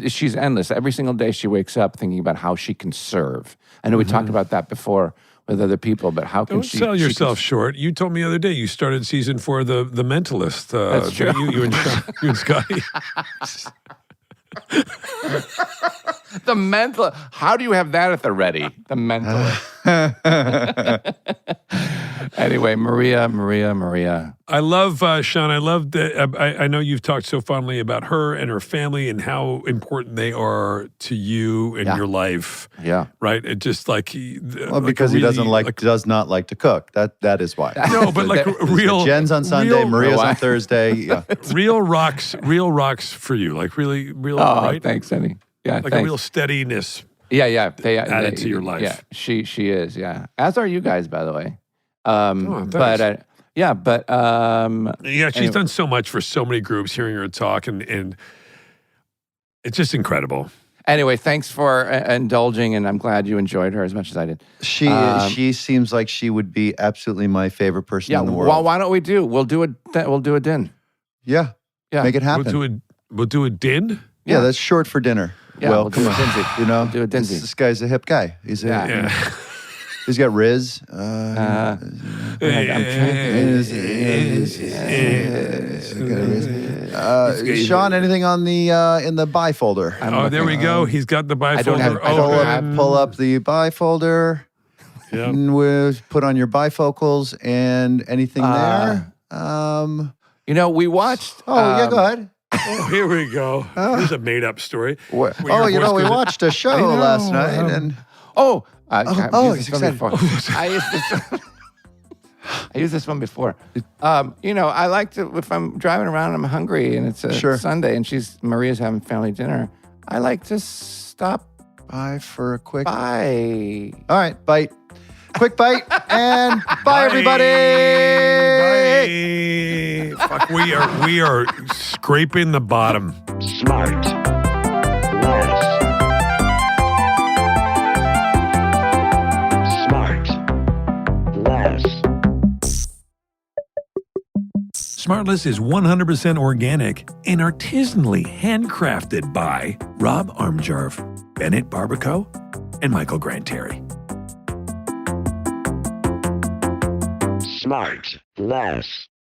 Speaker 1: she's endless. Every single day she wakes up thinking about how she can serve. I know we talked about that before with other people, but how can
Speaker 3: Don't
Speaker 1: she...
Speaker 3: sell yourself short. You told me the other day you started season 4 of The Mentalist.
Speaker 1: That's true.
Speaker 3: You and Scotty.
Speaker 1: The mental... How do you have that at the ready? The mentalist. Anyway, Maria.
Speaker 3: I love, Sean, I love that. I know you've talked so fondly about her and her family and how important they are to you in your life.
Speaker 1: Yeah.
Speaker 3: Right? It just like...
Speaker 4: because he does not like to cook. That is why.
Speaker 3: No, but like real...
Speaker 4: Jen's on Sunday, Maria's on Thursday. Yeah.
Speaker 3: Real rocks for you. Like really, right?
Speaker 1: Thanks, Honey. Yeah,
Speaker 3: like a real steadiness.
Speaker 1: Yeah. They
Speaker 3: added to your life.
Speaker 1: Yeah, she is. Yeah, as are you guys, by the way.
Speaker 3: Thanks. She's
Speaker 1: anyway.
Speaker 3: done so much for so many groups. Hearing her talk and it's just incredible.
Speaker 1: Anyway, thanks for indulging, and I'm glad you enjoyed her as much as I did.
Speaker 4: She seems like she would be absolutely my favorite person in the world.
Speaker 1: Well, why don't we we'll do a din.
Speaker 4: Yeah. Make it happen.
Speaker 3: We'll do a din.
Speaker 4: Yeah, that's short for dinner.
Speaker 1: Yeah,
Speaker 4: well,
Speaker 1: we'll do a dinsy.
Speaker 4: You know,
Speaker 1: We'll do a dinsy.
Speaker 4: This guy's a hip guy. He's he's got Riz. Sean, anything on the in the bifolder?
Speaker 3: Oh, there we go. He's got the bifolder.
Speaker 1: I don't have.
Speaker 4: Pull up the bifolder.
Speaker 3: Yeah.
Speaker 4: And we'll put on your bifocals and anything there.
Speaker 1: We watched.
Speaker 4: Go ahead.
Speaker 3: Oh, here we go. Here's a made-up story.
Speaker 4: We watched a show last night, and
Speaker 1: I
Speaker 4: he's excited.
Speaker 1: I used this one before. I like to, if I'm driving around and I'm hungry and it's a Sunday and Maria's having family dinner, I like to stop
Speaker 4: by for a quick
Speaker 1: bite.
Speaker 4: All right, bite. Quick bite and bye everybody.
Speaker 3: Bye. Fuck, we are scraping the bottom.
Speaker 2: SmartLess. SmartLess.
Speaker 3: SmartLess is 100% organic and artisanally handcrafted by Rob Armjarv, Bennett Barbaco, and Michael Granteri.
Speaker 2: SmartLess.